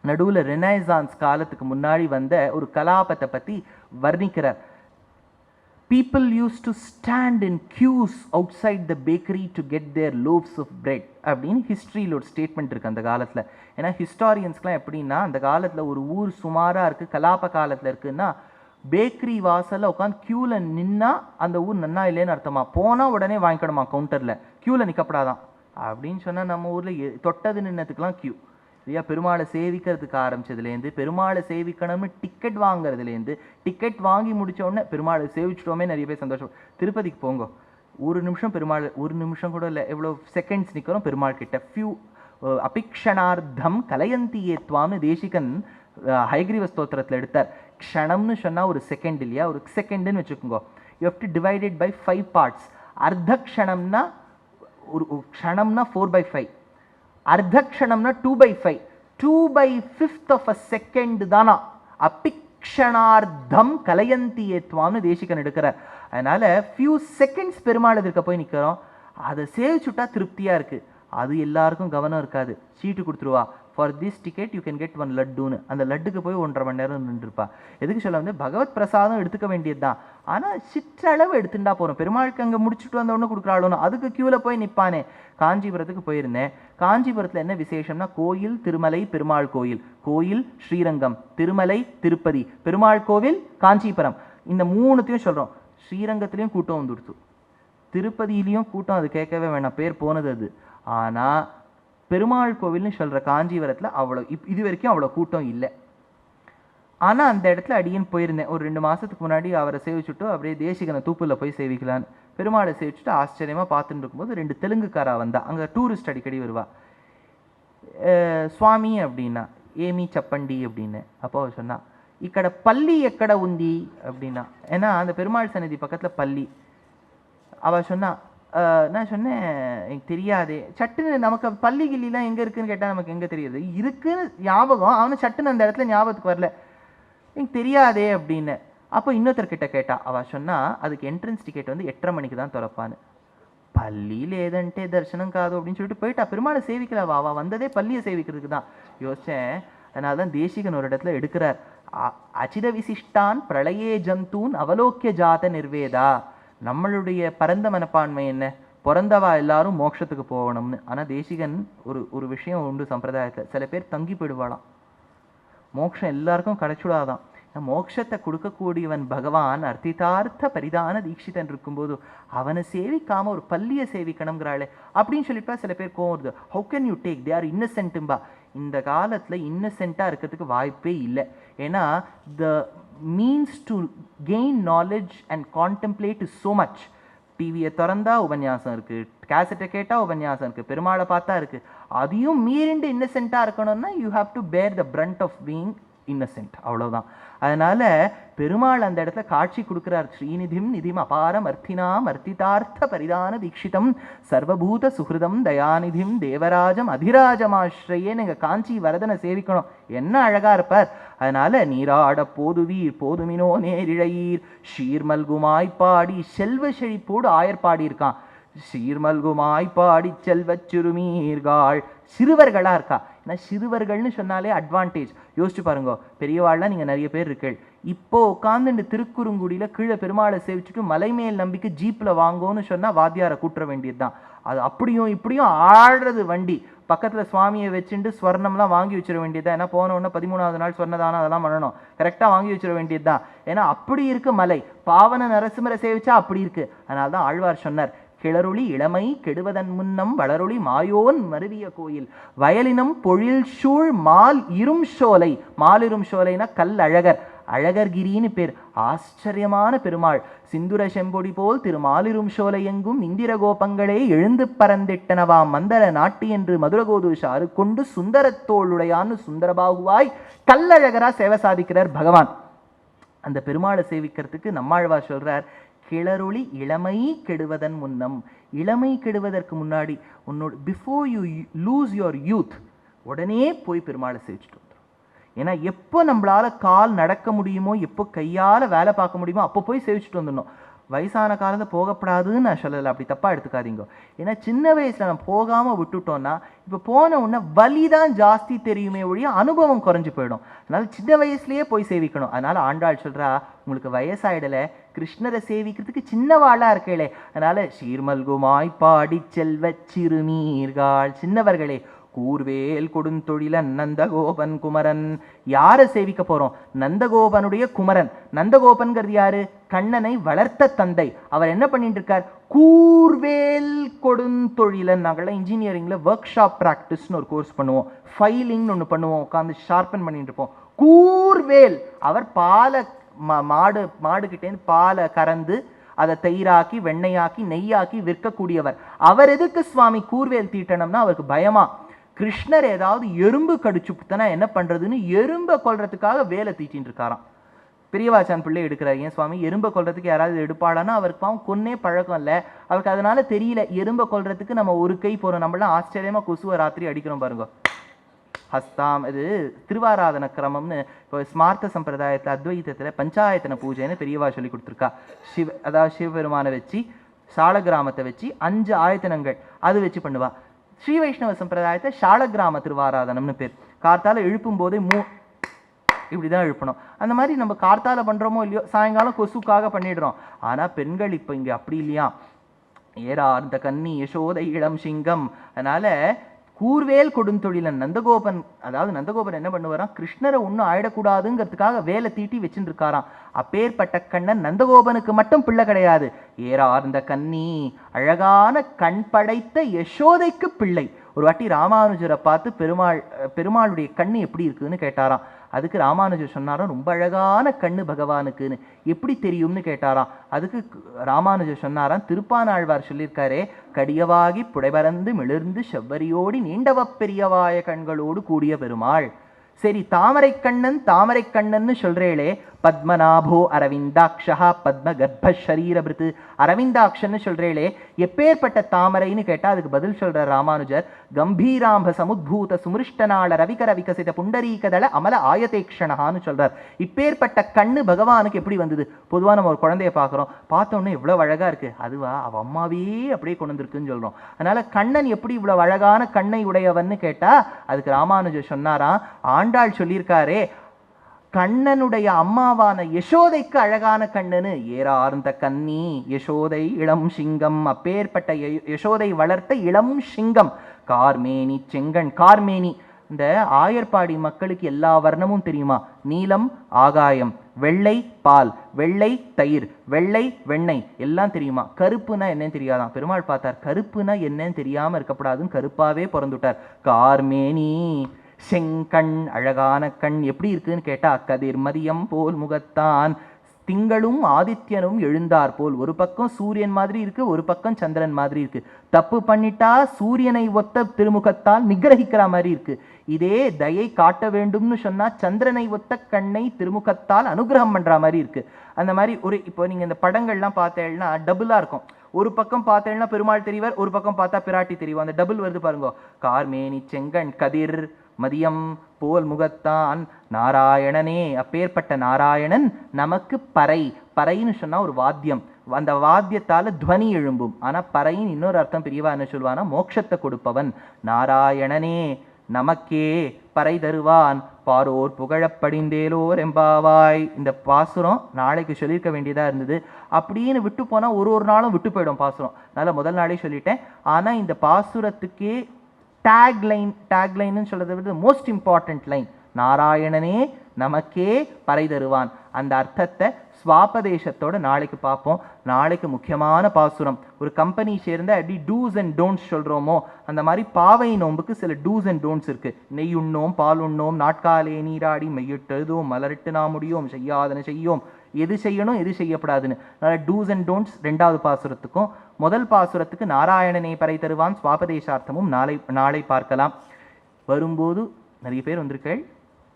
நடுவில் ரெனைசான்ஸ் காலத்துக்கு முன்னாடி வந்த ஒரு கலாபத்தை பற்றி வர்ணிக்கிறார். People used to stand in queues outside the bakery to get their loaves of bread அப்படின்னு ஹிஸ்ட்ரியில் ஒரு ஸ்டேட்மெண்ட் இருக்குது அந்த காலத்தில். ஏன்னா ஹிஸ்டாரியன்ஸ்க்குலாம் எப்படின்னா அந்த காலத்தில் ஒரு ஊர் சுமாராக இருக்குது, கலாப காலத்தில் இருக்குன்னா பேக்கரி வாசலில் உட்காந்து க்யூவில் நின்னா அந்த ஊர் நன்னா இல்லைன்னு அர்த்தமா. போனால் உடனே வாங்கிக்கணுமா கவுண்டரில், க்யூவில் நிற்கப்படாதான் அப்படின்னு சொன்னால் நம்ம ஊரில் தொட்டது நின்னதுக்கெலாம் க்யூ இல்லையா. பெருமாளை சேவிக்கிறதுக்கு ஆரம்பிச்சதுலேருந்து பெருமாளை சேவிக்கணும்னு டிக்கெட் வாங்குறதுலேருந்து டிக்கெட் வாங்கி முடிச்ச உடனே பெருமாளை சேவிச்சிட்டோமே நிறைய பேர் சந்தோஷம். திருப்பதிக்கு போங்க, ஒரு நிமிஷம் பெருமாள், ஒரு நிமிஷம் கூட இல்லை, எவ்வளோ செகண்ட்ஸ் நிற்கிறோம் பெருமாள் கிட்ட. ஃபியூ அபிக்ஷணார்த்தம் கலயந்தி ஏத்வான்னு தேசிகன் ஹயக்ரீவ ஸ்தோத்திரத்தில் எடுத்தார். க்ஷணம்னு சொன்னால் ஒரு செகண்ட் இல்லையா, ஒரு செகண்டுன்னு வச்சுக்கோங்க. You have to divided by 5 parts. அர்த்த க்ஷணம்னா ஒரு க்ஷணம்னா 4/5, அர்த்தக்ஷணம்னா 2/5, 2/5 ஆஃப் அ செகண்ட் தானா அபிக்ஷணார்த்தம் கலயந்தி ஏத்வான்னு தேசிகன் எடுக்கிறார். அதனால ஃபியூ செகண்ட்ஸ் பெருமாள் இருக்க போய் நிற்கிறோம், அதை சேவிச்சுட்டா திருப்தியாக இருக்குது. அது எல்லாருக்கும் கவனம் இருக்காது. சீட்டு கொடுத்துருவா, for this ticket you can get 1 லட்டுன்னு. அந்த லட்டுக்கு போய் 1.5 மணி நேரம் நின்றுருப்பா. எதுக்கு சொல்ல வந்து பகவத் பிரசாதம் எடுத்துக்க வேண்டியது தான், ஆனால் சிற்றளவு எடுத்துட்டா போகிறோம். பெருமாளுக்கு அங்கே முடிச்சுட்டு வந்த ஒன்று கொடுக்குறாளோன்னு அதுக்கு க்யூவில் போய் நிற்பானே. காஞ்சிபுரத்துக்கு போயிருந்தேன். காஞ்சிபுரத்தில் என்ன விசேஷம்னா கோயில் திருமலை பெருமாள் கோயில், கோயில் ஸ்ரீரங்கம், திருமலை திருப்பதி, பெருமாள் கோவில் காஞ்சிபுரம். இந்த 3த்தையும் சொல்கிறோம். ஸ்ரீரங்கத்துலேயும் கூட்டம் வந்துடுச்சு, திருப்பதியிலையும் கூட்டம், அது கேட்கவே வேணாம், பேர் போனது அது. ஆனால் பெருமாள் கோவில்னு சொல்கிற காஞ்சிபுரத்தில் அவ்வளோ இது வரைக்கும் அவ்வளோ கூட்டம் இல்லை. ஆனால் அந்த இடத்துல அடியேன்னு போயிருந்தேன் ஒரு 2 மாதத்துக்கு முன்னாடி. அவரை சேவிச்சுட்டு அப்படியே தேசிகனை தூப்பில் போய் சேவிக்கலான்னு பெருமாளை சேவிச்சுட்டு ஆச்சரியமாக பார்த்துட்டு இருக்கும்போது 2 தெலுங்குக்காரா வந்தா. அங்கே டூரிஸ்ட் அடிக்கடி வருவா. சுவாமி அப்படின்னா ஏமி சப்பண்டி அப்படின்னு. அப்போ சொன்னா இக்கட பள்ளி எக்கட உந்தி அப்படின்னா, ஏன்னா அந்த பெருமாள் சன்னதி பக்கத்தில் பள்ளி. அவள் சொன்னா நான் சொன்னேன் எனக்கு தெரியாதே. சட்டுன்னு நமக்கு பள்ளி கிள்ளிலாம் எங்கே இருக்குதுன்னு கேட்டால் நமக்கு எங்கே தெரியுது, இருக்குன்னு ஞாபகம், அவனு சட்டுன்னு அந்த இடத்துல ஞாபகத்துக்கு வரல, எனக்கு தெரியாதே அப்படின்னு. அப்போ இன்னொருத்தர்கிட்ட கேட்டா. அவள் சொன்னால் அதுக்கு என்ட்ரன்ஸ் டிக்கெட் வந்து 8:30 மணிக்கு தான் திறப்பான்னு. பள்ளியில் ஏதன்ட்டே தரிசனம் காது அப்படின்னு சொல்லிட்டு போயிட்டா. பெருமாளை சேவிக்கலாவா, அவள் வந்ததே பள்ளியை சேவிக்கிறதுக்கு தான். யோசித்தேன். அதனால தான் தேசிகன் ஒரு இடத்துல எடுக்கிறார். அச்சித விசிஷ்டான் பிரளயே ஜந்தூன் அவலோக்கிய ஜாத நிர்வேதா. நம்மளுடைய பரந்த மனப்பான்மை என்ன, பிறந்தவா எல்லாரும் மோட்சத்துக்கு போகணும்னு. ஆனால் தேசிகன் ஒரு விஷயம் உண்டு சம்பிரதாயத்தில், சில பேர் தங்கி போயிடுவாளாம், மோட்சம் எல்லாருக்கும் கிடைச்சுடாதான். மோட்சத்தை கொடுக்கக்கூடியவன் பகவான் அர்த்திதார்த்த பரிதான தீட்சிதன் இருக்கும்போது அவனை சேவிக்காம ஒரு பள்ளியை சேவிக்கணுங்கிறாளே அப்படின்னு சொல்லிப்பா சில பேர் கோவம் வருது. How can you take, they are இன்னசென்ட்டும்பா. இந்த காலத்தில் இன்னசென்ட்டாக இருக்கிறதுக்கு வாய்ப்பே இல்லை. ஏன்னா the means to gain knowledge and contemplate is so much. டிவியை திறந்தா உபன்யாசம் இருக்குது, கேசட்டை கேட்டால் உபன்யாசம் இருக்குது, பெருமாளை பார்த்தா இருக்குது. அதையும் மீறிண்டு இன்னசென்ட்டாக இருக்கணும்னா யூ ஹாவ் டு பேர் த பிரண்ட் ஆஃப் பீயிங் இன்னசென்ட், அவ்வளோதான். அதனால பெருமாள் அந்த இடத்துல காட்சி கொடுக்குறார். ஸ்ரீநிதிம் நிதிம் அபாரம் அர்த்தினாம் அர்த்திதார்த்த பரிதான தீட்சிதம் சர்வபூத சுஹிருதம் தயாநிதிம் தேவராஜம் அதிராஜமாஸ்ரயே. நீங்கள் காஞ்சி வரதனை சேவிக்கணும், என்ன அழகா இருப்பார். அதனால நீராட போதுவீர் போதுமினோ நேரிழையீர் ஷீர்மல்குமாய்ப்பாடி. செல்வ செழிப்போடு ஆயர்பாடி இருக்கான். சீர்மல்குமாய்ப்பாடி செல்வச் சிறுமீர்கள், சிறுவர்களாக இருக்கா. ஏன்னா சிறுவர்கள்னு சொன்னாலே அட்வான்டேஜ். யோசிச்சு பாருங்க, பெரியவாள்லாம் நீங்கள் நிறைய பேர் இருக்கீள், இப்போ உட்காந்துட்டு திருக்குறுங்குடியில் கீழே பெருமாளை சேவிச்சுட்டு மலைமேல் நம்பிக்கை ஜீப்பில் வாங்கோன்னு சொன்னால் வாத்தியாரை கூட்டுற வேண்டியது தான். அது அப்படியும் இப்படியும் ஆடுறது வண்டி. பக்கத்தில் சுவாமியை வச்சுட்டு ஸ்வர்ணம்லாம் வாங்கி வச்சிட வேண்டியது தான். ஏன்னா போனோடனே 13வது நாள் சொன்னதானம் அதெல்லாம் பண்ணணும், கரெக்டாக வாங்கி வச்சிட வேண்டியது தான். ஏன்னா அப்படி இருக்கு மலை. பாவன நரசிம்மரை சேவிச்சா அப்படி இருக்கு. அதனால தான் ஆழ்வார் சொன்னார், கிளருளி இளமை கெடுவதன் முன்னம் வளரொளி மாயோன் மருவிய கோயில் வயலினம் பொழில் சூழ் மால் இரும் சோலை. மால் இரும் சோலைனா கல் அழகர், அழகர்கிரின்னு பேர். ஆச்சரியமான பெருமாள். சிந்துர செம்பொடி போல் திருமாலிரும் சோலை எங்கும் இந்திர கோபங்களே எழுந்து பறந்திட்டனவாம் மந்தர நாட்டி என்று மதுரகோது சாறு கொண்டு சுந்தரத்தோளுடையான்னு சுந்தரபாகுவாய் கல்லழகரா சேவை சாதிக்கிறார் பகவான். அந்த பெருமாளை சேவிக்கிறதுக்கு நம்மாழ்வார் சொல்றார், கிளரொளி இளமை கெடுவதன் முன்னம். இளமை கெடுவதற்கு முன்னாடி உன்னோட before you lose your youth உடனே போய் பெருமாளை சேவிச்சுட்டு வந்துடும். ஏன்னா எப்போ நம்மளால கால் நடக்க முடியுமோ, எப்போ கையால் வேலை பார்க்க முடியுமோ அப்போ போய் சேவிச்சுட்டு வந்துடணும். வயசான காலத்தை போகப்படாதுன்னு நான் சொல்லலை, அப்படி தப்பாக எடுத்துக்காதீங்க. ஏன்னா சின்ன வயசில் நம்ம போகாமல் விட்டுட்டோம்னா இப்போ போன உடனே வலி தான் ஜாஸ்தி தெரியுமே ஒழிய அனுபவம் குறைஞ்சி போயிடும். அதனால சின்ன வயசுலேயே போய் சேவிக்கணும். அதனால ஆண்டாள் சொல்கிறா, உங்களுக்கு வயசாயிடலை, கிருஷ்ணரை சேவிக்கிறதுக்கு சின்னவாளாக இருக்கே. அதனால சீர்மல்குமாய் பாடி செல்வ சிறுமீர்கள், சின்னவர்களே, கூர்வேல் கொடுந்தொழிலன் நந்தகோபன் குமரன். யாரை சேவிக்க போறோம்? நந்தகோபனுடைய குமரன். நந்தகோபன்கிறது யாரு? கண்ணனை வளர்த்த தந்தை. அவர் என்ன பண்ணிட்டு இருக்கார்? கூர்வேல் கொடுந்தொழிலன். நாங்கள்லாம் இன்ஜினியரிங்ல ஒர்க் ஷாப் ப்ராக்டிஸ்னு ஒரு கோர்ஸ் பண்ணுவோம், ஃபைலிங்னு ஒன்று பண்ணுவோம், உட்காந்து ஷார்பன் பண்ணிட்டு இருப்போம். கூர்வேல் அவர் பாலை மாடுகிட்டேருந்து பாலை கறந்து அதை தயிராக்கி வெண்ணையாக்கி நெய்யாக்கி விற்கக்கூடியவர். அவர் எதுக்கு சுவாமி கூர்வேல் தீட்டணும்னா அவருக்கு பயமா. கிருஷ்ணர் ஏதாவது எறும்பு கடிச்சு புத்தனா என்ன பண்றதுன்னு எறும்பை கொல்றதுக்காக வேலை தீட்டின்னு இருக்காராம். பெரியவாச்சான் பிள்ளை எடுக்கிறார், ஏன் சுவாமி எறும்பை கொல்றதுக்கு யாராவது எடுப்பாளான்னா அவருக்கு பாவம் கொன்னே பழக்கம் இல்லை, அவருக்கு அதனால தெரியல எறும்பை கொல்றதுக்கு நம்ம ஒரு கை போறோம். நம்மளாம் ஆச்சரியமா கொசுவை ராத்திரி அடிக்கிறோம் பாருங்க. ஹஸ்தாம், இது திருவாராதன கிரமம்னு இப்போ ஸ்மார்த்த சம்பிரதாயத்தில் அத்வைத்தத்தில் பஞ்சாயத்தன பூஜைன்னு பெரியவா சொல்லி கொடுத்துருக்கா. அதாவது சிவபெருமானை வச்சு சாலகிராமத்தை வச்சு 5 ஆயத்தனங்கள் அது வச்சு பண்ணுவா. ஸ்ரீ வைஷ்ணவ சம்பிரதாயத்தை சாலகிராம திருவாராதனம்னு பேர். கார்த்தால எழுப்பும் போதே இப்படிதான் எழுப்பணும். அந்த மாதிரி நம்ம கார்த்தால பண்றோமோ இல்லையோ, சாயங்காலம் கொசுக்காக பண்ணிடுறோம். ஆனா பெண்கள் இப்போ இங்க அப்படி இல்லையா. ஏறார்ந்த கன்னி யசோதை இளம் சிங்கம். அதனால கூர்வேல் கொடுந்தொழிலன் நந்தகோபன், அதாவது நந்தகோபன் என்ன பண்ணுவாராம், கிருஷ்ணரை ஒன்றும் ஆயிடக்கூடாதுங்கிறதுக்காக வேலை தீட்டி வச்சுட்டு இருக்காராம். அப்பேற்பட்ட கண்ணன் நந்தகோபனுக்கு மட்டும் பிள்ளை கிடையாது, ஏறார்ந்த கன்னி அழகான கண் படைத்த யசோதைக்கு பிள்ளை. ஒரு வாட்டி ராமானுஜரை பார்த்து பெருமாளுடைய கண்ணு எப்படி இருக்குன்னு கேட்டாராம். அதுக்கு ராமானுஜர் சொன்னாராம், ரொம்ப அழகான கண்ணு பகவானுக்குன்னு. எப்படி தெரியும்னு கேட்டாராம். அதுக்கு ராமானுஜர் சொன்னாராம், திருப்பானாழ்வார் சொல்லியிருக்காரே, கடியவாகி புடைபறந்து மிளிர்ந்து செவ்வரியோடி நீண்டவ பெரியவாய கண்களோடு கூடிய பெருமாள். சரி, தாமரை கண்ணன்னு சொல்றேளே, பத்மநாபோ அரவிந்தாட்சா பத்ம கர்ப்ப ஷரீரபிருத்து. அரவிந்தாட்சன்னு சொல்றேளே, எப்பேற்பட்ட தாமரைன்னு கேட்டா அதுக்கு பதில் சொல்ற ராமானுஜர், கம்பீராம்ப சமுத்பூத சுமிருஷ்டநாள ரவிகர விகசித புண்டரீகதள அமல ஆயதேக்ஷணான்னு சொல்றார். இப்பேற்பட்ட கண்ணு பகவானுக்கு எப்படி வந்தது? பொதுவாக நம்ம ஒரு குழந்தைய பார்க்குறோம், பார்த்தோன்னே இவ்வளவு அழகா இருக்கு, அதுவா அவ அம்மாவே அப்படியே கொண்டு வந்திருக்குன்னு சொல்றோம். அதனால கண்ணன் எப்படி இவ்வளவு அழகான கண்ணை உடையவன்னு கேட்டா அதுக்கு ராமானுஜர் சொன்னாராம், ஆண்டாள் சொல்லியிருக்காரே, கண்ணனுடைய அம்மாவான யசோதைக்கு அழகான கண்ணனு. ஏறார்ந்த கன்னி யசோதை இளம் சிங்கம். அப்பேற்பட்ட யசோதை வளர்த்த இளம் சிங்கம். கார்மேனி செங்கண். கார்மேனி, இந்த ஆயர்பாடி மக்களுக்கு எல்லா வர்ணமும் தெரியுமா? நீலம் ஆகாயம், வெள்ளை பால், வெள்ளை தயிர், வெள்ளை வெண்ணெய் எல்லாம் தெரியுமா? கருப்புனா என்னன்னு தெரியாதான். பெருமாள் பார்த்தார், கருப்புனா என்னன்னு தெரியாம இருக்கப்படாதுன்னு கருப்பாவே பிறந்துட்டார். கார்மேனி செங்கண், அழகான கண். எப்படி இருக்குன்னு கேட்டா, கதிர் மதியம் போல் முகத்தான், திங்களும் ஆதித்யனும் எழுந்தார் போல். ஒரு பக்கம் சூரியன் மாதிரி இருக்கு, ஒரு பக்கம் சந்திரன் மாதிரி இருக்கு. தப்பு பண்ணிட்டா சூரியனை ஒத்த திருமுகத்தால் நிகிரகிக்கிற மாதிரி இருக்கு. இதே தயை காட்ட வேண்டும்னு சொன்னா சந்திரனை ஒத்த கண்ணை திருமுகத்தால் அனுகிரகம் பண்ற மாதிரி இருக்கு. அந்த மாதிரி ஒரு இப்போ நீங்க இந்த படங்கள்லாம் பார்த்தேன்னா டபுளா இருக்கும். ஒரு பக்கம் பார்த்தேன்னா பெருமாள் தெரிவார், ஒரு பக்கம் பார்த்தா பிராட்டி தெரியும். அந்த டபுள் வருது பாருங்க. கார்மேனி செங்கண் கதிர் மதியம் போல் முகத்தான் நாராயணனே. அப்பேற்பட்ட நாராயணன் நமக்கு பறை. பறைன்னு சொன்னா ஒரு வாத்தியம், அந்த வாத்தியத்தால துவனி எழும்பும். ஆனா பறையின் இன்னொரு அர்த்தம் பெரியவா என்ன சொல்வானா, மோட்சத்தை கொடுப்பவன். நாராயணனே நமக்கே பறை தருவான் பாரோர் புகழப்படிந்தேலோர் எம்பாவாய். இந்த பாசுரம் நாளைக்கு சொல்லியிருக்க வேண்டியதாக இருந்தது. அப்படின்னு விட்டு போனால் ஒரு நாளும் விட்டு போயிடும் பாசுரம். அதனால் முதல் நாளே சொல்லிட்டேன். ஆனால் இந்த பாசுரத்துக்கே டேக்லைன்னு சொல்கிறத விட மோஸ்ட் இம்பார்ட்டன்ட் லைன், நாராயணனே நமக்கே பறை தருவான். அந்த அர்த்தத்தை ஸ்வாபதேசத்தோட நாளைக்கு பார்ப்போம். நாளைக்கு முக்கியமான பாசுரம். ஒரு கம்பெனி சேர்ந்த அப்படி டூஸ் அண்ட் டோன்ட்ஸ் சொல்கிறோமோ அந்த மாதிரி பாவை நோம்புக்கு சில டூஸ் அண்ட் டோன்ட்ஸ் இருக்குது. நெய் உண்ணோம், பால் உண்ணோம், நாட்காலே நீராடி மெய்யிட்டெழுதோம், மலரிட்டு நாம் முடியோம், செய்யாதன செய்யோம், எது செய்யணும் எது செய்யப்படாதுன்னு. அதனால் டூஸ் அண்ட் டோன்ட்ஸ் ரெண்டாவது பாசுரத்துக்கும். முதல் பாசுரத்துக்கு நாராயணனை பறை தருவான் ஸ்வாபதேசார்த்தமும் நாளை பார்க்கலாம். வரும்போது நிறைய பேர் வந்திருக்கள்,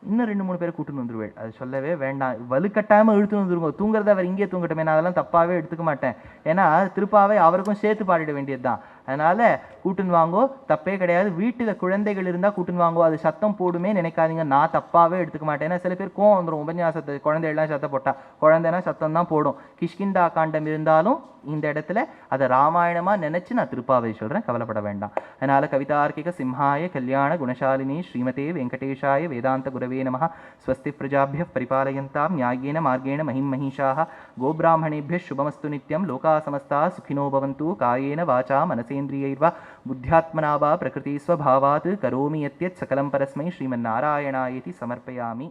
இன்னும் 2-3 பேரை கூட்டுன்னு வந்துருவேள். அது சொல்லவே வேண்டாம், வலுக்கட்டாமல் இழுத்துன்னு வந்துருங்க. தூங்குறத அவர் இங்கே தூங்கட்டுமே, நான் அதெல்லாம் தப்பாகவே எடுத்துக்க மாட்டேன். ஏன்னா திருப்பாவை அவருக்கும் சேர்த்து பாடிட வேண்டியது தான். அதனால் கூட்டுன்னு வாங்கோ, தப்பே கிடையாது. வீட்டில் குழந்தைகள் இருந்தால் கூட்டுன்னு வாங்கோ, அது சத்தம் போடுமே நினைக்காதீங்க. நான் தப்பாகவே எடுத்துக்க மாட்டேன். ஏன்னா சில பேர் கோவம் வந்துடும் உபன்யாசத்தை குழந்தைகள்லாம் சத்தம் போட்டால். குழந்தைனா சத்தம் தான் போடும். கிஷ்கிந்தா காண்டம் இருந்தாலும் இந்த இடத்துல அதை ராமாயணமாக நினச்சி நான் திருப்பாவை சொல்கிறேன், கவலைப்பட வேண்டாம். அதனால் கவிதார்க்கிக சிம்ஹாய கல்யாண குணசாலினி ஸ்ரீமதே வெங்கடேஷாய வேதாந்த குரவே நமः. ஸ்வஸ்தி பிரஜாபியः பரிபாலயந்தாம் न्याय्येन मार्गेण महिं महिषाः. गोब्राह्मणेभ्यः शुभमस्तु नित्यं. लोकाः समस्ताः सुखिनो भवन्तु. कायेन वाचा मनसेन्द्रियैर्वा बुद्ध्यात्मना वा प्रकृतिस्वभावात् करोमि यत् सकलं परस्मै श्रीमन्नारायणायेति समर्पयामि.